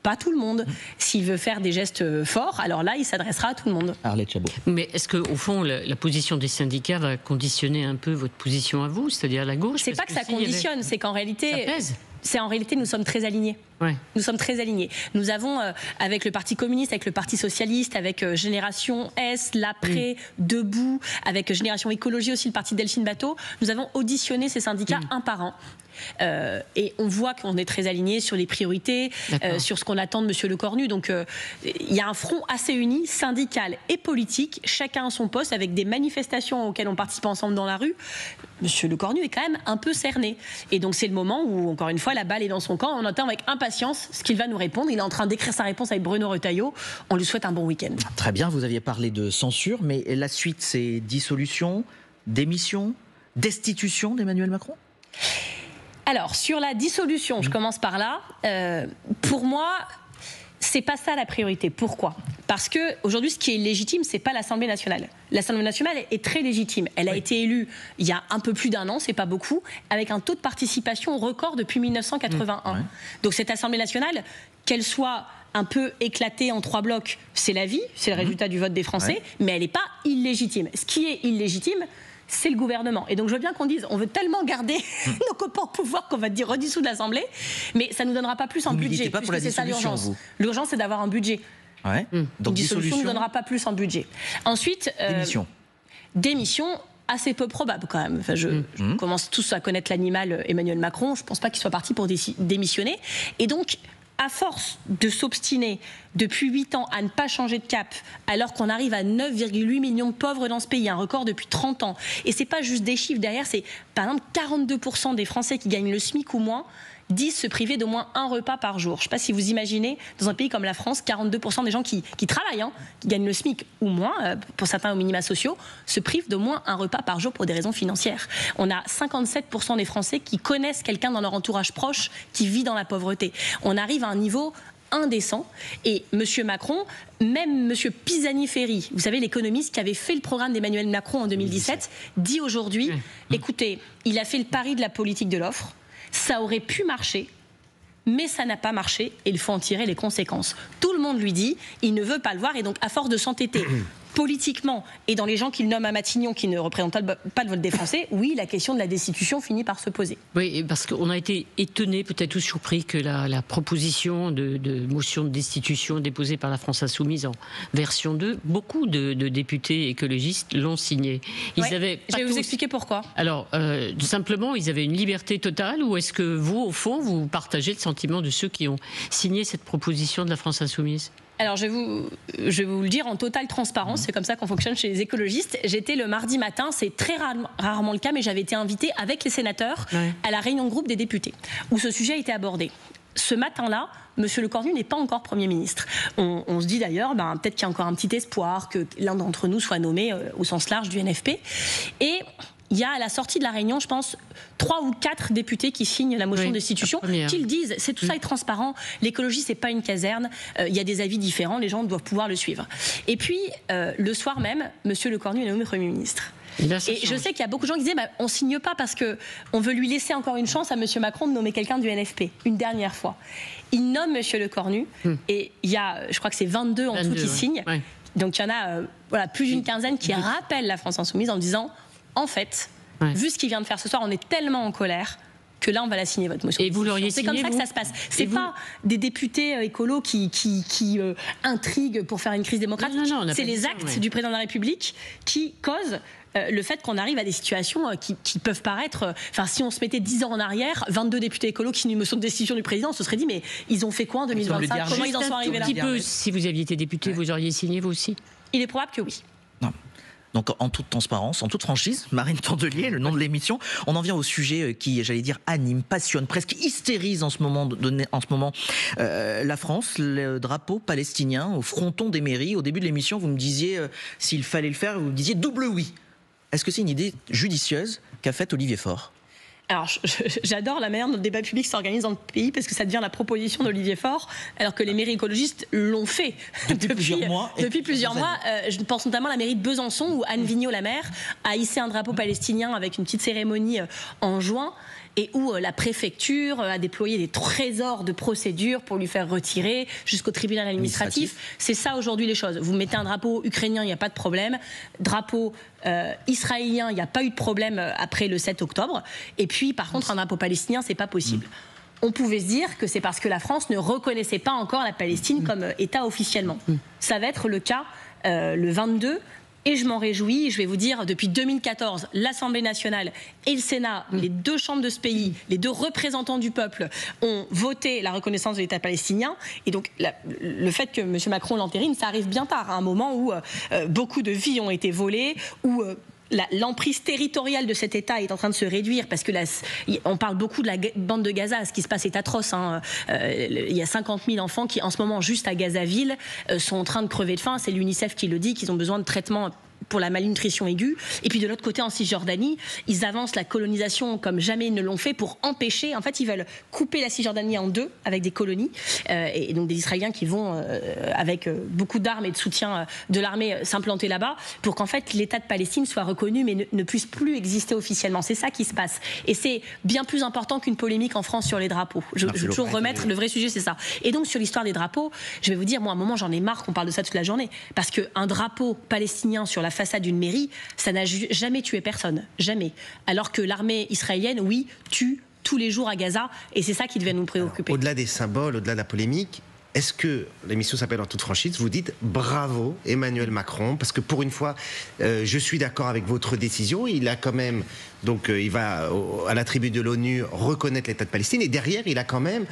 pas tout le monde. S'il veut faire des gestes forts, alors là, il s'adressera à tout le monde. Arlette Chabot. Mais est-ce qu'au fond, la position des syndicats va conditionner un peu votre position à vous, c'est-à-dire la gauche? C'est pas que ça conditionne, c'est qu'en réalité... Ça pèse. En réalité, nous sommes très alignés. Ouais. Nous sommes très alignés. Nous avons, avec le Parti communiste, avec le Parti socialiste, avec Génération S, l'Après, Debout, avec Génération Écologie aussi, le parti de Delphine Batho, nous avons auditionné ces syndicats un par un. Et on voit qu'on est très alignés sur les priorités, sur ce qu'on attend de M. Lecornu. Donc il y a un front assez uni, syndical et politique, chacun à son poste, avec des manifestations auxquelles on participe ensemble dans la rue. M. Lecornu est quand même un peu cerné. Et donc c'est le moment où, encore une fois, la balle est dans son camp. On attend avec impatience ce qu'il va nous répondre. Il est en train d'écrire sa réponse avec Bruno Retailleau. On lui souhaite un bon week-end. Très bien, vous aviez parlé de censure, mais la suite, c'est dissolution, démission, destitution d'Emmanuel Macron? Alors, sur la dissolution, je commence par là. Pour moi, c'est pas ça la priorité. Pourquoi? Parce que aujourd'hui, ce qui est légitime, c'est pas l'Assemblée nationale. L'Assemblée nationale est très légitime. Elle a été élue il y a un peu plus d'un an, c'est pas beaucoup, avec un taux de participation record depuis 1981. Donc cette Assemblée nationale, qu'elle soit un peu éclatée en 3 blocs, c'est la vie, c'est le résultat du vote des Français, mais elle n'est pas illégitime. Ce qui est illégitime, c'est le gouvernement. Et donc je veux bien qu'on dise, on veut tellement garder nos copains au pouvoir qu'on va dire redissoudre l'Assemblée, mais ça ne nous donnera pas plus en budget. Pas pour la dissolution, vous. L'urgence, c'est d'avoir un budget. Ouais. Donc dissolution ne nous donnera pas plus en budget. Ensuite, démission assez peu probable quand même. Enfin, je commence tous à connaître l'animal Emmanuel Macron. Je ne pense pas qu'il soit parti pour démissionner. Et donc, à force de s'obstiner depuis 8 ans à ne pas changer de cap, alors qu'on arrive à 9,8 millions de pauvres dans ce pays, un record depuis 30 ans. Et c'est pas juste des chiffres derrière, c'est par exemple 42% des Français qui gagnent le SMIC ou moins disent se priver d'au moins un repas par jour. Je ne sais pas si vous imaginez, dans un pays comme la France, 42% des gens qui travaillent, qui gagnent le SMIC ou moins, pour certains aux minima sociaux, se privent d'au moins un repas par jour pour des raisons financières. On a 57% des Français qui connaissent quelqu'un dans leur entourage proche qui vit dans la pauvreté. On arrive à un niveau indécent. Et M. Macron, même M. Pisani-Ferry, vous savez, l'économiste qui avait fait le programme d'Emmanuel Macron en 2017, dit aujourd'hui, écoutez, il a fait le pari de la politique de l'offre. Ça aurait pu marcher, mais ça n'a pas marché et il faut en tirer les conséquences. Tout le monde lui dit, il ne veut pas le voir et donc à force de s'entêter politiquement et dans les gens qu'il nomme à Matignon qui ne représentent pas le vote des Français, oui, la question de la destitution finit par se poser. Oui, parce qu'on a été étonnés, peut-être ou surpris que la proposition de motion de destitution déposée par la France Insoumise en version 2, beaucoup de députés écologistes l'ont signée. Je vais vous expliquer pourquoi. Alors, simplement, ils avaient une liberté totale, ou est-ce que vous, au fond, vous partagez le sentiment de ceux qui ont signé cette proposition de la France Insoumise ? Alors, je vais vous le dire en totale transparence, c'est comme ça qu'on fonctionne chez les écologistes. J'étais le mardi matin, c'est très rarement le cas, mais j'avais été invitée avec les sénateurs à la réunion de groupe des députés, où ce sujet a été abordé. Ce matin-là, M. Lecornu n'est pas encore Premier ministre. On se dit d'ailleurs, peut-être qu'il y a encore un petit espoir que l'un d'entre nous soit nommé au sens large du NFP. Et il y a à la sortie de la réunion, je pense, 3 ou 4 députés qui signent la motion de destitution, qu'ils disent, c'est tout ça est transparent, l'écologie c'est pas une caserne, il y a des avis différents, les gens doivent pouvoir le suivre. Et puis, le soir même, M. Lecornu est nommé Premier ministre. Et je sais qu'il y a beaucoup de gens qui disaient on signe pas parce qu'on veut lui laisser encore une chance à M. Macron de nommer quelqu'un du NFP, une dernière fois. Il nomme M. Lecornu et il y a, je crois que c'est 22 en tout qui signent. Ouais. Donc il y en a plus d'une quinzaine qui rappellent la France Insoumise en disant en fait, vu ce qu'il vient de faire ce soir, on est tellement en colère que là, on va la signer, votre motion. Et vous l'auriez signé, c'est comme ça que ça se passe. C'est pas des députés écolos qui intriguent pour faire une crise démocratique. Non, c'est les actes du président de la République qui causent le fait qu'on arrive à des situations qui peuvent paraître... si on se mettait 10 ans en arrière, 22 députés écolos qui signent une motion de destitution du président, on se serait dit, mais ils ont fait quoi en 2025 ? Comment ils en sont arrivés là ? Si vous aviez été député, vous auriez signé, vous aussi ? Il est probable que oui. Non. Donc en toute transparence, en toute franchise, Marine Tondelier, le nom de l'émission, on en vient au sujet qui, j'allais dire, anime, passionne, presque hystérise en ce moment, la France, le drapeau palestinien au fronton des mairies. Au début de l'émission, vous me disiez, s'il fallait le faire, vous me disiez double oui. Est-ce que c'est une idée judicieuse qu'a faite Olivier Faure ? Alors, j'adore la manière dont le débat public s'organise dans le pays parce que ça devient la proposition d'Olivier Faure, alors que les mairies écologistes l'ont fait depuis plusieurs mois. Je pense notamment à la mairie de Besançon où Anne Vigneault, la maire, a hissé un drapeau palestinien avec une petite cérémonie en juin. et où la préfecture a déployé des trésors de procédures pour lui faire retirer jusqu'au tribunal administratif. C'est ça aujourd'hui les choses. Vous mettez un drapeau ukrainien, il n'y a pas de problème. Drapeau israélien, il n'y a pas eu de problème après le 7 octobre. Et puis, par contre, un drapeau palestinien, c'est pas possible. On pouvait se dire que c'est parce que la France ne reconnaissait pas encore la Palestine comme État officiellement. Ça va être le cas le 22. Et je m'en réjouis, je vais vous dire, depuis 2014, l'Assemblée nationale et le Sénat, les deux chambres de ce pays, les deux représentants du peuple, ont voté la reconnaissance de l'État palestinien. Et donc, le fait que M. Macron l'entérine, ça arrive bien tard, à un moment où beaucoup de vies ont été volées, où l'emprise territoriale de cet État est en train de se réduire, parce que on parle beaucoup de la bande de Gaza. Ce qui se passe est atroce. Il y a 50 000 enfants qui, en ce moment, juste à Gaza-Ville, sont en train de crever de faim. C'est l'UNICEF qui le dit, qu'ils ont besoin de traitement pour la malnutrition aiguë. Et puis de l'autre côté, en Cisjordanie, ils avancent la colonisation comme jamais ils ne l'ont fait pour empêcher. En fait, ils veulent couper la Cisjordanie en deux avec des colonies. Et donc des Israéliens qui vont, avec beaucoup d'armes et de soutien de l'armée, s'implanter là-bas pour qu'en fait l'État de Palestine soit reconnu mais ne puisse plus exister officiellement. C'est ça qui se passe. Et c'est bien plus important qu'une polémique en France sur les drapeaux. Je veux toujours remettre le vrai sujet, c'est ça. Et donc sur l'histoire des drapeaux, je vais vous dire, moi à un moment j'en ai marre qu'on parle de ça toute la journée. Parce qu'un drapeau palestinien sur la façade d'une mairie, ça n'a jamais tué personne, jamais. Alors que l'armée israélienne, oui, tue tous les jours à Gaza, et c'est ça qui devait nous préoccuper. Au-delà des symboles, au-delà de la polémique, est-ce que, l'émission s'appelle En toute franchise, vous dites bravo Emmanuel Macron, parce que pour une fois, je suis d'accord avec votre décision, il a quand même, donc il va à la tribune de l'ONU reconnaître l'État de Palestine, et derrière il a quand même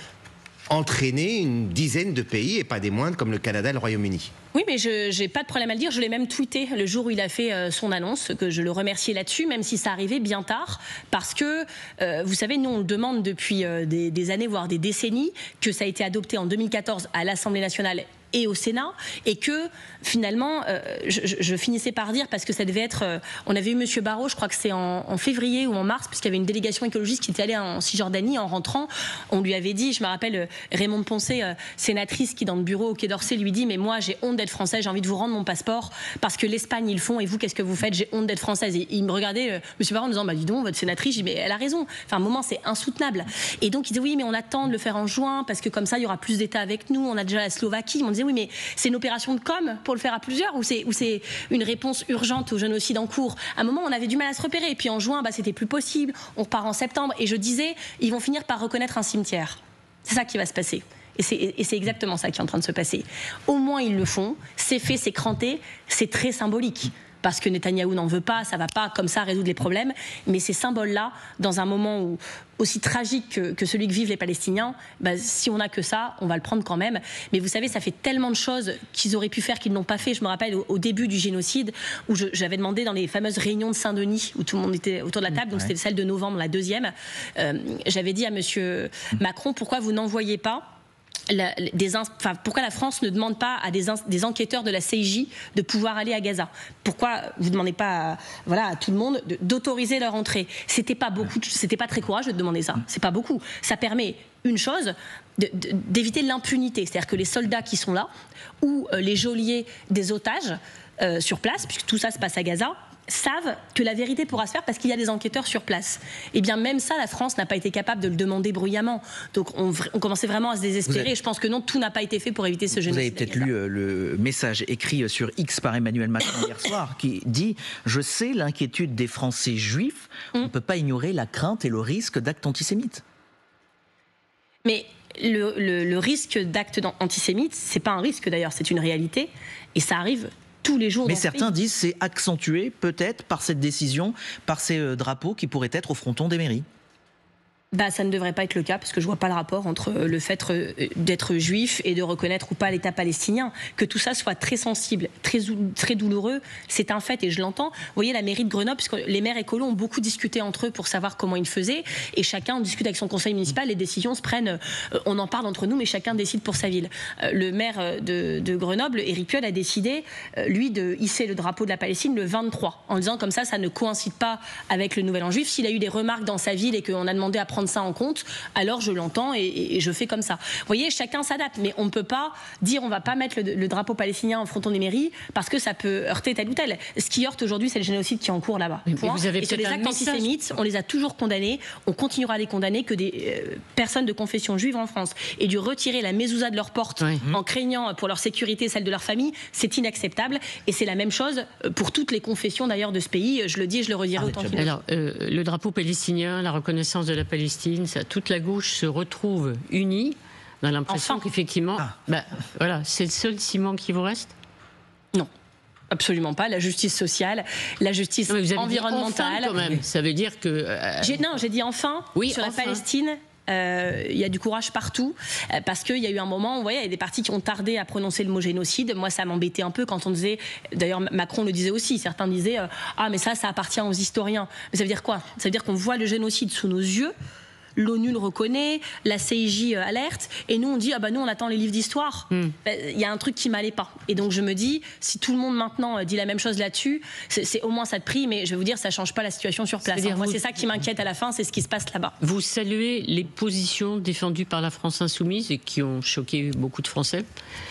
entraîné une dizaine de pays, et pas des moindres, comme le Canada et le Royaume-Uni. Oui, mais je n'ai pas de problème à le dire. Je l'ai même tweeté le jour où il a fait son annonce, que je le remerciais là-dessus, même si ça arrivait bien tard. Parce que, vous savez, nous, on le demande depuis des années, voire des décennies, que ça a été adopté en 2014 à l'Assemblée nationale et au Sénat, et que finalement, je finissais par dire, parce que ça devait être, on avait eu M. Barrot, je crois que c'est en février ou en mars, puisqu'il y avait une délégation écologiste qui était allée en Cisjordanie. En rentrant, on lui avait dit, je me rappelle Raymond Poncet, sénatrice qui dans le bureau au Quai d'Orsay lui dit, mais moi j'ai honte d'être française, j'ai envie de vous rendre mon passeport parce que l'Espagne ils le font, et vous qu'est-ce que vous faites? J'ai honte d'être française. Et il me regardait, M. Barrot, en disant, bah dis donc, votre sénatrice. Je dis, mais elle a raison, enfin à un moment c'est insoutenable. Et donc il dit, oui mais on attend de le faire en juin parce que comme ça il y aura plus d'États avec nous, on a déjà la Slovaquie. On disait, oui mais c'est une opération de com pour le faire à plusieurs, ou c'est une réponse urgente au génocide en cours? À un moment on avait du mal à se repérer, et puis en juin bah, c'était plus possible, on repart en septembre, et je disais, ils vont finir par reconnaître un cimetière. C'est ça qui va se passer. Et c'est exactement ça qui est en train de se passer. Au moins ils le font, c'est fait, c'est cranté, c'est très symbolique. Parce que Netanyahou n'en veut pas, ça ne va pas comme ça résoudre les problèmes. Mais ces symboles-là, dans un moment aussi tragique que celui que vivent les Palestiniens, bah, si on n'a que ça, on va le prendre quand même. Mais vous savez, ça fait tellement de choses qu'ils auraient pu faire qu'ils n'ont pas fait. Je me rappelle au début du génocide, où j'avais demandé dans les fameuses réunions de Saint-Denis, où tout le monde était autour de la table, donc c'était celle de novembre, la deuxième, j'avais dit à M. Macron, pourquoi vous n'envoyez pas pourquoi la France ne demande pas à des enquêteurs de la CIJ de pouvoir aller à Gaza? Pourquoi vous ne demandez pas à tout le monde d'autoriser leur entrée? C'était pas très courageux de demander ça. C'est pas beaucoup. Ça permet une chose, d'éviter l'impunité. C'est-à-dire que les soldats qui sont là, ou les geôliers des otages sur place, puisque tout ça se passe à Gaza, savent que la vérité pourra se faire parce qu'il y a des enquêteurs sur place. Et bien même ça, la France n'a pas été capable de le demander bruyamment. Donc on commençait vraiment à se désespérer. Je pense que non, tout n'a pas été fait pour éviter ce génocide. Vous avez peut-être lu le message écrit sur X par Emmanuel Macron hier soir, qui dit « Je sais l'inquiétude des Français juifs, on ne peut pas ignorer la crainte et le risque d'actes antisémites. » Mais le risque d'actes antisémites, c'est pas un risque d'ailleurs, c'est une réalité. Et ça arrive tous les jours. Mais certains disent c'est accentué peut-être par cette décision, par ces drapeaux qui pourraient être au fronton des mairies. Bah, ça ne devrait pas être le cas, parce que je ne vois pas le rapport entre le fait d'être juif et de reconnaître ou pas l'État palestinien. Que tout ça soit très sensible, très douloureux, c'est un fait, et je l'entends. Vous voyez, la mairie de Grenoble, puisque les maires écolos ont beaucoup discuté entre eux pour savoir comment ils faisaient, et chacun discute avec son conseil municipal, les décisions se prennent, on en parle entre nous, mais chacun décide pour sa ville. Le maire de Grenoble, Éric Piolle, a décidé, lui, de hisser le drapeau de la Palestine le 23, en disant comme ça ne coïncide pas avec le Nouvel An juif. S'il a eu des remarques dans sa ville et qu'on a demandé à prendre prendre ça en compte, alors je l'entends et je fais comme ça. Vous voyez, chacun s'adapte, mais on ne peut pas dire on va pas mettre le drapeau palestinien en fronton des mairies parce que ça peut heurter tel ou tel. Ce qui heurte aujourd'hui, c'est le génocide qui est en cours là-bas. Et sur les actes antisémites, on les a toujours condamnés, on continuera à les condamner, que des personnes de confession juive en France et dû retirer la mezouza de leur porte en craignant pour leur sécurité, celle de leur famille, c'est inacceptable. Et c'est la même chose pour toutes les confessions d'ailleurs de ce pays. Je le dis et je le redirai autant qu'il faut. Alors, le drapeau palestinien, la reconnaissance de la Palestine, toute la gauche se retrouve unie. On a l'impression qu'effectivement, voilà, c'est le seul ciment qui vous reste ? Non. Absolument pas. La justice sociale, la justice environnementale. Quand même. Ça veut dire que... j'ai dit enfin, sur la Palestine... il y a du courage partout parce qu'il y a eu un moment, vous voyez, il y a des partis qui ont tardé à prononcer le mot génocide. Moi, ça m'embêtait un peu quand on disait, d'ailleurs Macron le disait aussi, certains disaient ah mais ça appartient aux historiens. Mais ça veut dire quoi? Ça veut dire qu'on voit le génocide sous nos yeux. L'ONU le reconnaît, la CIJ alerte, et nous on dit ah bah nous on attend les livres d'histoire. Il y a un truc qui m'allait pas. Et donc je me dis, si tout le monde maintenant dit la même chose là-dessus, c'est au moins ça de prix, mais je vais vous dire, ça change pas la situation sur place. Moi c'est ça qui m'inquiète à la fin, c'est ce qui se passe là-bas. Vous saluez les positions défendues par la France insoumise et qui ont choqué beaucoup de Français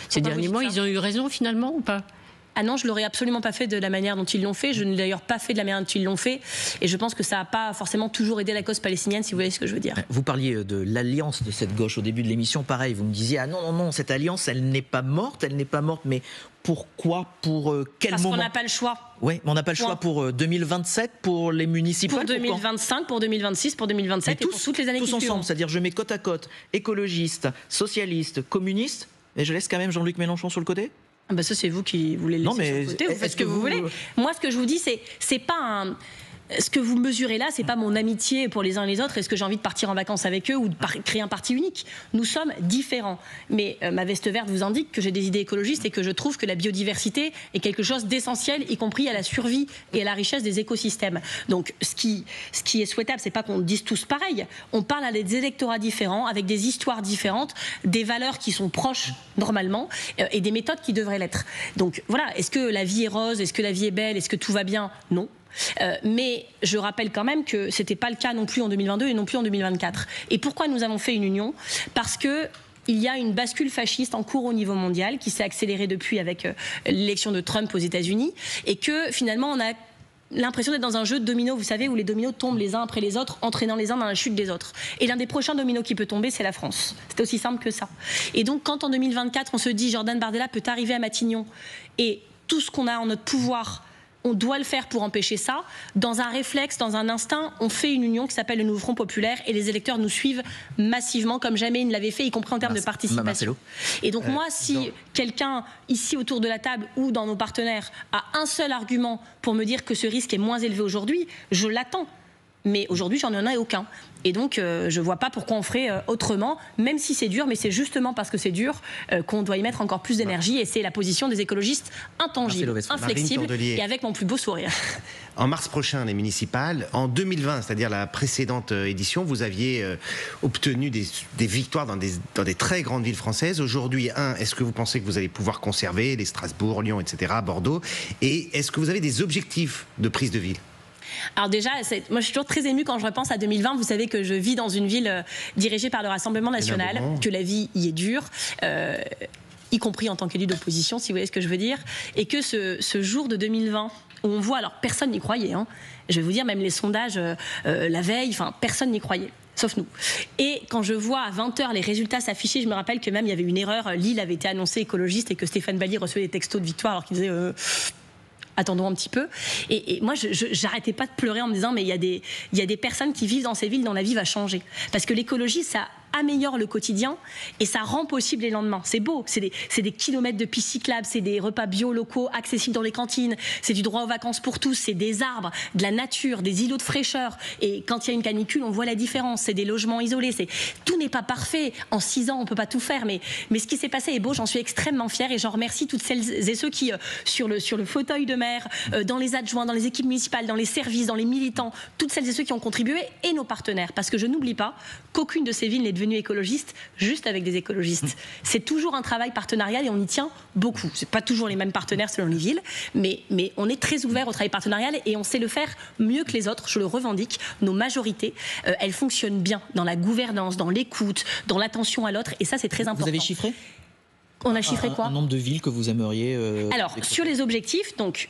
ces derniers mois. Ils ont eu raison finalement ou pas? Ah non, je ne l'aurais absolument pas fait de la manière dont ils l'ont fait. Je ne l'ai d'ailleurs pas fait de la manière dont ils l'ont fait. Et je pense que ça n'a pas forcément toujours aidé la cause palestinienne, si vous voyez ce que je veux dire. Vous parliez de l'alliance de cette gauche au début de l'émission. Pareil, vous me disiez, ah non, cette alliance, elle n'est pas morte, mais pourquoi? Pour quel moment? Parce qu'on n'a pas le choix. Oui, mais on n'a pas le choix pour 2027, pour les municipales. Pour 2025, pour 2026, pour 2027 et pour toutes les années qui suivent. Tous ensemble, c'est-à-dire je mets côte à côte écologistes, socialistes, communistes, et je laisse quand même Jean-Luc Mélenchon sur le côté? Ah bah ça c'est vous qui voulez le laisser sur le côté, vous faites ce que vous voulez. Moi ce que je vous dis c'est pas un... Ce que vous mesurez là, c'est pas mon amitié pour les uns et les autres. Est-ce que j'ai envie de partir en vacances avec eux ou de créer un parti unique? Nous sommes différents. Mais ma veste verte vous indique que j'ai des idées écologistes et que je trouve que la biodiversité est quelque chose d'essentiel, y compris à la survie et à la richesse des écosystèmes. Donc ce qui est souhaitable, c'est pas qu'on dise tous pareil. On parle à des électorats différents, avec des histoires différentes, des valeurs qui sont proches normalement et des méthodes qui devraient l'être. Donc voilà, est-ce que la vie est rose? Est-ce que la vie est belle? Est-ce que tout va bien? Non. Mais je rappelle quand même que ce n'était pas le cas non plus en 2022 et non plus en 2024. Et pourquoi nous avons fait une union? Parce que il y a une bascule fasciste en cours au niveau mondial qui s'est accélérée depuis avec l'élection de Trump aux États-Unis et que finalement on a l'impression d'être dans un jeu de dominos, vous savez, où les dominos tombent les uns après les autres, entraînant les uns dans la chute des autres. Et l'un des prochains dominos qui peut tomber, c'est la France. C'est aussi simple que ça. Et donc quand en 2024 on se dit Jordan Bardella peut arriver à Matignon et tout ce qu'on a en notre pouvoir, on doit le faire pour empêcher ça. Dans un réflexe, dans un instinct, on fait une union qui s'appelle le Nouveau Front Populaire et les électeurs nous suivent massivement comme jamais ils ne l'avaient fait, y compris en termes de participation. Et donc moi, si quelqu'un ici autour de la table ou dans nos partenaires a un seul argument pour me dire que ce risque est moins élevé aujourd'hui, je l'attends. Mais aujourd'hui, j'en ai aucun. Et donc, je ne vois pas pourquoi on ferait autrement, même si c'est dur, mais c'est justement parce que c'est dur qu'on doit y mettre encore plus d'énergie. Et c'est la position des écologistes intangible, inflexible, et avec mon plus beau sourire. En mars prochain, les municipales. En 2020, c'est-à-dire la précédente édition, vous aviez obtenu des victoires dans des très grandes villes françaises. Aujourd'hui, est-ce que vous pensez que vous allez pouvoir conserver les Strasbourg, Lyon, etc., Bordeaux? Et est-ce que vous avez des objectifs de prise de ville? Alors déjà, moi je suis toujours très émue quand je repense à 2020. Vous savez que je vis dans une ville dirigée par le Rassemblement national, que la vie y est dure, y compris en tant qu'élu d'opposition, si vous voyez ce que je veux dire, et que ce jour de 2020, où on voit, alors personne n'y croyait, hein, je vais vous dire, même les sondages la veille, enfin personne n'y croyait. Sauf nous. Et quand je vois à 20h les résultats s'afficher, je me rappelle que même il y avait une erreur, Lille avait été annoncée écologiste et que Stéphane Bally recevait des textos de victoire alors qu'il disait... attendons un petit peu. Et moi, j'arrêtais pas de pleurer en me disant mais il y a des personnes qui vivent dans ces villes dont la vie va changer. Parce que l'écologie, ça améliore le quotidien et ça rend possible les lendemains. C'est beau, c'est des kilomètres de pistes cyclables, c'est des repas bio locaux accessibles dans les cantines, c'est du droit aux vacances pour tous, c'est des arbres, de la nature, des îlots de fraîcheur. Et quand il y a une canicule, on voit la différence. C'est des logements isolés. Tout n'est pas parfait. En 6 ans, on peut pas tout faire. Mais ce qui s'est passé est beau. J'en suis extrêmement fière et j'en remercie toutes celles et ceux qui, sur le fauteuil de maire, dans les adjoints, dans les équipes municipales, dans les services, dans les militants, toutes celles et ceux qui ont contribué et nos partenaires. Parce que je n'oublie pas qu'aucune de ces villes n'est devenue devenu écologiste juste avec des écologistes. C'est toujours un travail partenarial et on y tient beaucoup. C'est pas toujours les mêmes partenaires selon les villes, mais on est très ouvert au travail partenarial et on sait le faire mieux que les autres. Je le revendique. Nos majorités, elles fonctionnent bien dans la gouvernance, dans l'écoute, dans l'attention à l'autre, et ça c'est très important. Vous avez chiffré ? On a chiffré quoi ? Un nombre de villes que vous aimeriez... Alors, sur les objectifs, donc,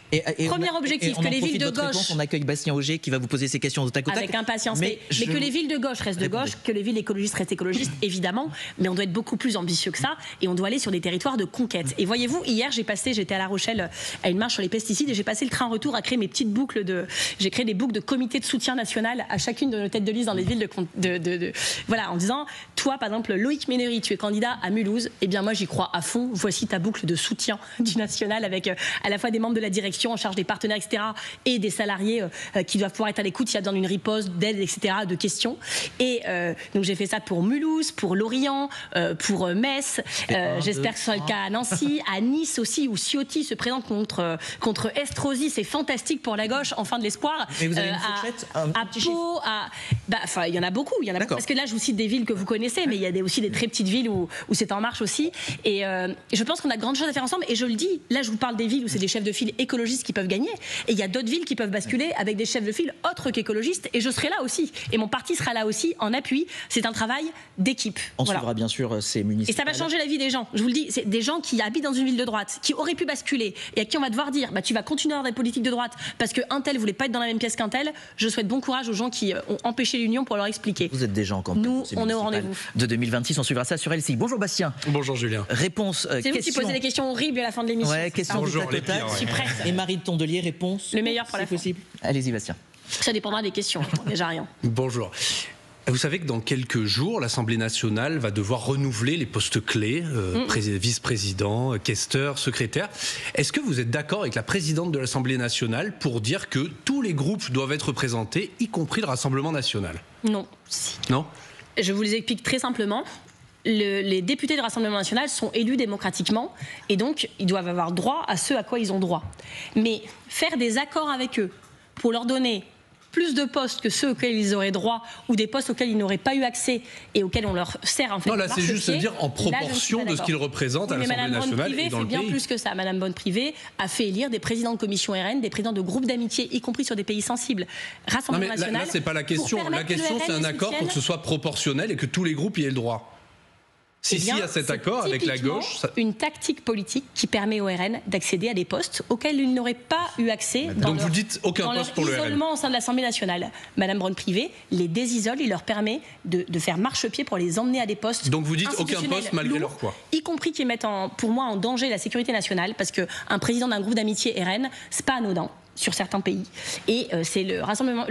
premier objectif, que les villes de gauche... On accueille Bastien Auger qui va vous poser ces questions de tac au tac. Avec impatience, mais que les villes de gauche restent de gauche, que les villes écologistes restent écologistes, évidemment, mais on doit être beaucoup plus ambitieux que ça, et on doit aller sur des territoires de conquête. Et voyez-vous, hier, j'étais à La Rochelle à une marche sur les pesticides, et j'ai passé le train retour à créer mes petites boucles j'ai créé des boucles de comité de soutien national à chacune de nos têtes de liste dans les villes voilà, en disant, toi, par exemple, Loïc Méneri, tu es candidat à Mulhouse, eh bien moi, j'y crois à fond, voici ta boucle de soutien du national avec à la fois des membres de la direction en charge des partenaires, etc., et des salariés qui doivent pouvoir être à l'écoute s'il y a besoin d'une riposte, d'aide, etc., de questions. Et donc j'ai fait ça pour Mulhouse, pour Lorient, pour Metz. J'espère que ce sera le cas à Nancy, à Nice aussi, où Ciotti se présente contre Estrosi. C'est fantastique pour la gauche, enfin de l'espoir. Mais vous avez une fourchette, à Pau, il y en a beaucoup. Il y en a beaucoup, parce que là, je vous cite des villes que vous connaissez, mais il y a aussi des très petites villes où c'est en marche aussi. Et je pense qu'on a de grandes choses à faire ensemble, et je le dis, là je vous parle des villes où c'est des chefs de file écologistes qui peuvent gagner, et il y a d'autres villes qui peuvent basculer avec des chefs de file autres qu'écologistes, et je serai là aussi, et mon parti sera là aussi en appui. C'est un travail d'équipe. On suivra bien sûr ces municipales. Et ça va changer la vie des gens, je vous le dis, c'est des gens qui habitent dans une ville de droite, qui auraient pu basculer, et à qui on va devoir dire, tu vas continuer à avoir des politiques de droite, parce qu'un tel voulait pas être dans la même pièce qu'un tel. Je souhaite bon courage aux gens qui ont empêché l'union pour leur expliquer. Vous êtes déjà en campagne. Nous, on est au rendez-vous. De 2026, on suivra ça sur LCI. Bonjour Bastien. Bonjour Julien. Réponse, c'est vous qui posez des questions horribles à la fin de l'émission. Ouais, question du tac au tac. Je suis prête. Et Marie de Tondelier, réponse. Le meilleur pour la fin. Possible. Allez-y Bastien. Ça dépendra des questions, déjà rien. Bonjour. Vous savez que dans quelques jours, l'Assemblée nationale va devoir renouveler les postes clés, vice-président, questeur, secrétaire. Est-ce que vous êtes d'accord avec la présidente de l'Assemblée nationale pour dire que tous les groupes doivent être représentés, y compris le Rassemblement national ? Non. Non ? Je vous les explique très simplement. Les députés du Rassemblement national sont élus démocratiquement, et donc ils doivent avoir droit à ce à quoi ils ont droit. Mais faire des accords avec eux pour leur donner plus de postes que ceux auxquels ils auraient droit, ou des postes auxquels ils n'auraient pas eu accès et auxquels on leur sert en fait. Non, là c'est juste dire en proportion de ce qu'ils représentent à l'Assemblée nationale et dans le pays. Madame Bonne-Privé fait bien plus que ça. Madame Bonne-Privé a fait élire des présidents de commission RN, des présidents de groupes d'amitié, y compris sur des pays sensibles. Rassemblement national. Là c'est pas la question. La question c'est un accord pour que ce soit proportionnel et que tous les groupes y aient le droit. Si à cet accord avec la gauche... une tactique politique qui permet au RN d'accéder à des postes auxquels ils n'auraient pas eu accès donc vous dites aucun poste pour le RN. Isolement au sein de l'Assemblée nationale. Madame Braun-Privé les désisole, il leur permet de faire marche-pied pour les emmener à des postes. Donc vous dites aucun poste malgré leur quoi. Y compris qui mettent pour moi en danger la sécurité nationale, parce qu'un président d'un groupe d'amitié RN, c'est pas anodin sur certains pays. Et c'est le Rassemblement,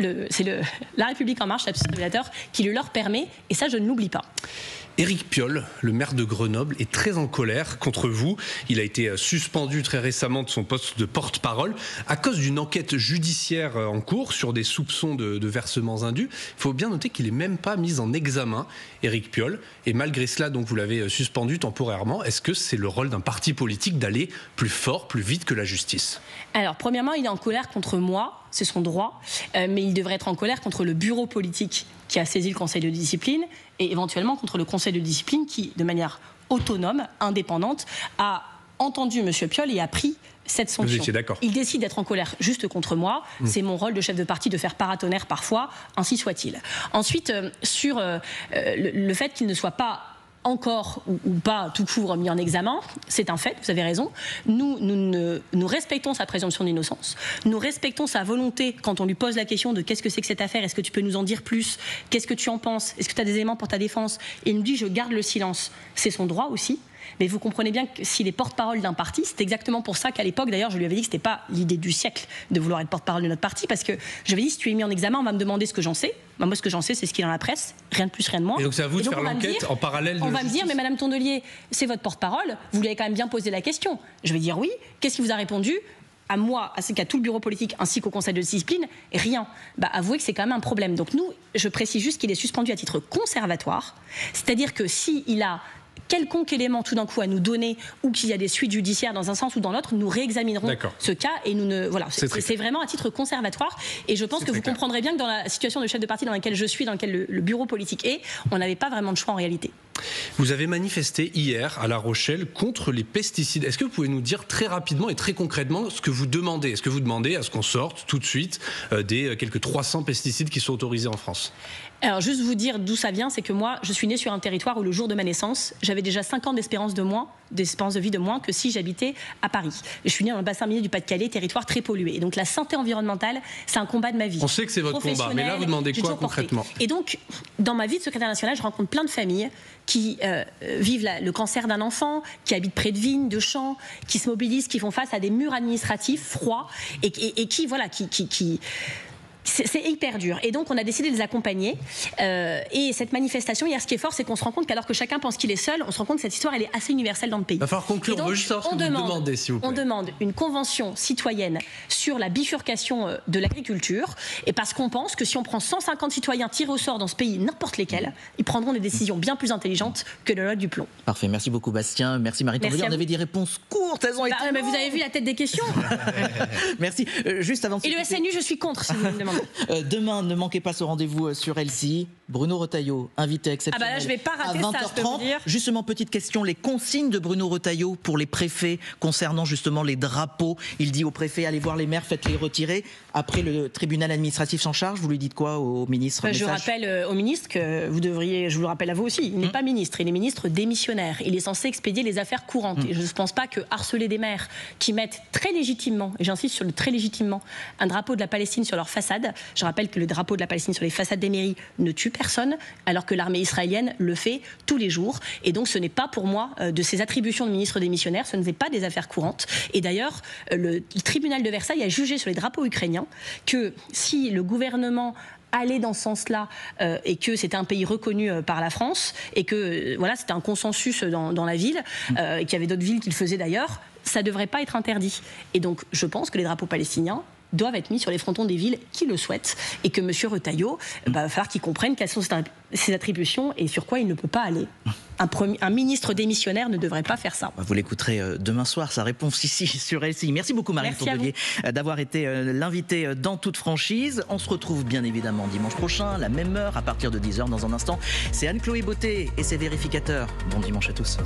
la République en marche, l'absolateur, qui le leur permet, et ça je ne l'oublie pas. Éric Piolle, le maire de Grenoble, est très en colère contre vous. Il a été suspendu très récemment de son poste de porte-parole à cause d'une enquête judiciaire en cours sur des soupçons de versements indus. Il faut bien noter qu'il n'est même pas mis en examen, Éric Piolle. Et malgré cela, donc, vous l'avez suspendu temporairement. Est-ce que c'est le rôle d'un parti politique d'aller plus fort, plus vite que la justice ? Alors, premièrement, il est en colère contre moi, c'est son droit, mais il devrait être en colère contre le bureau politique qui a saisi le Conseil de discipline, et éventuellement contre le Conseil de discipline qui, de manière autonome, indépendante, a entendu M. Piolle et a pris cette sanction. Vous étiez d'accord ? Il décide d'être en colère juste contre moi. C'est mon rôle de chef de parti de faire paratonnerre parfois, ainsi soit-il. Ensuite, sur le fait qu'il ne soit pas encore ou pas tout court mis en examen, c'est un fait, vous avez raison. Nous respectons sa présomption d'innocence. Nous respectons sa volonté quand on lui pose la question de qu'est-ce que c'est que cette affaire, est-ce que tu peux nous en dire plus, qu'est-ce que tu en penses, est-ce que tu as des éléments pour ta défense, et il nous dit je garde le silence. C'est son droit aussi. Mais vous comprenez bien que s'il est porte-parole d'un parti, c'est exactement pour ça qu'à l'époque, d'ailleurs, je lui avais dit que ce n'était pas l'idée du siècle de vouloir être porte-parole de notre parti, parce que je lui avais dit, si tu es mis en examen, on va me demander ce que j'en sais. Moi, ce que j'en sais, c'est ce qu'il y a dans la presse, rien de plus, rien de moins. Et donc c'est à vous de faire l'enquête en parallèle de la justice. On va me dire, mais Madame Tondelier, c'est votre porte-parole, vous lui avez quand même bien posé la question. Je vais dire oui. Qu'est-ce qu'il vous a répondu ? À moi, ainsi qu'à tout le bureau politique, ainsi qu'au Conseil de discipline, rien. Avouez que c'est quand même un problème. Donc nous, je précise juste qu'il est suspendu à titre conservatoire, c'est-à-dire que s'il a quelconque élément tout d'un coup à nous donner ou qu'il y a des suites judiciaires dans un sens ou dans l'autre, nous réexaminerons ce cas et nous ne voilà, c'est vraiment à titre conservatoire et je pense que vous comprendrez bien que dans la situation de chef de parti dans laquelle je suis, dans laquelle le bureau politique est, on n'avait pas vraiment de choix en réalité. Vous avez manifesté hier à La Rochelle contre les pesticides. Est-ce que vous pouvez nous dire très rapidement et très concrètement ce que vous demandez? Est-ce que vous demandez à ce qu'on sorte tout de suite des quelques 300 pesticides qui sont autorisés en France? Alors juste vous dire d'où ça vient, c'est que moi je suis née sur un territoire où le jour de ma naissance, j'avais déjà 5 ans d'espérance de vie de moins que si j'habitais à Paris. Je suis née dans le bassin minier du Pas-de-Calais, territoire très pollué. Et donc la santé environnementale, c'est un combat de ma vie. On sait que c'est votre combat, mais là vous demandez quoi concrètement? Et donc dans ma vie de secrétaire nationale, je rencontre plein de familles qui vivent le cancer d'un enfant, qui habitent près de vignes, de champs, qui se mobilisent, qui font face à des murs administratifs froids et qui voilà, c'est hyper dur. Et donc, on a décidé de les accompagner. Et cette manifestation, hier, ce qui est fort, c'est qu'on se rend compte qu'alors que chacun pense qu'il est seul, on se rend compte que cette histoire, elle est assez universelle dans le pays. Il va falloir conclure. Donc, on veut juste savoir ce que vous demandez, s'il vous plaît. On demande une convention citoyenne sur la bifurcation de l'agriculture. Et parce qu'on pense que si on prend 150 citoyens tirés au sort dans ce pays, n'importe lesquels, ils prendront des décisions bien plus intelligentes que la loi du plomb. Parfait. Merci beaucoup, Bastien. Merci, Marie Tondelier. On avait des réponses courtes. Elles ont été. Mais vous avez vu la tête des questions. Merci. Juste avant. Et le SNU, je suis contre, si vous me demandez. Demain, ne manquez pas ce rendez-vous sur LCI. Bruno Retailleau, invité exceptionnel. Ah bah là, je vais pas rater à 20h30. Ça, je peux vous dire. Justement, petite question, les consignes de Bruno Retailleau pour les préfets concernant justement les drapeaux. Il dit aux préfets, allez voir les maires, faites-les retirer. Après, le tribunal administratif s'en charge. Vous lui dites quoi au ministre? Je rappelle au ministre que vous devriez, je vous le rappelle à vous aussi, il n'est pas ministre, il est ministre démissionnaire. Il est censé expédier les affaires courantes. Et je ne pense pas que harceler des maires qui mettent très légitimement, et j'insiste sur le très légitimement, un drapeau de la Palestine sur leur façade. Je rappelle que le drapeau de la Palestine sur les façades des mairies ne tue personne, alors que l'armée israélienne le fait tous les jours. Et donc ce n'est pas pour moi de ces attributions de ministre démissionnaire, ce ne sont pas des affaires courantes. Et d'ailleurs, le tribunal de Versailles a jugé sur les drapeaux ukrainiens que si le gouvernement allait dans ce sens-là et que c'était un pays reconnu par la France et que voilà, c'était un consensus dans la ville et qu'il y avait d'autres villes qui le faisaient d'ailleurs, ça ne devrait pas être interdit. Et donc je pense que les drapeaux palestiniens doivent être mis sur les frontons des villes qui le souhaitent et que M. Retailleau, va falloir qu'il comprenne quelles sont ses attributions et sur quoi il ne peut pas aller. Un ministre démissionnaire ne devrait pas faire ça. Vous l'écouterez demain soir, sa réponse ici sur LCI. Merci beaucoup Marie Tondelier d'avoir été l'invitée dans Toute Franchise. On se retrouve bien évidemment dimanche prochain, la même heure, à partir de 10h dans un instant. C'est Anne-Chloé Beauté et ses vérificateurs. Bon dimanche à tous.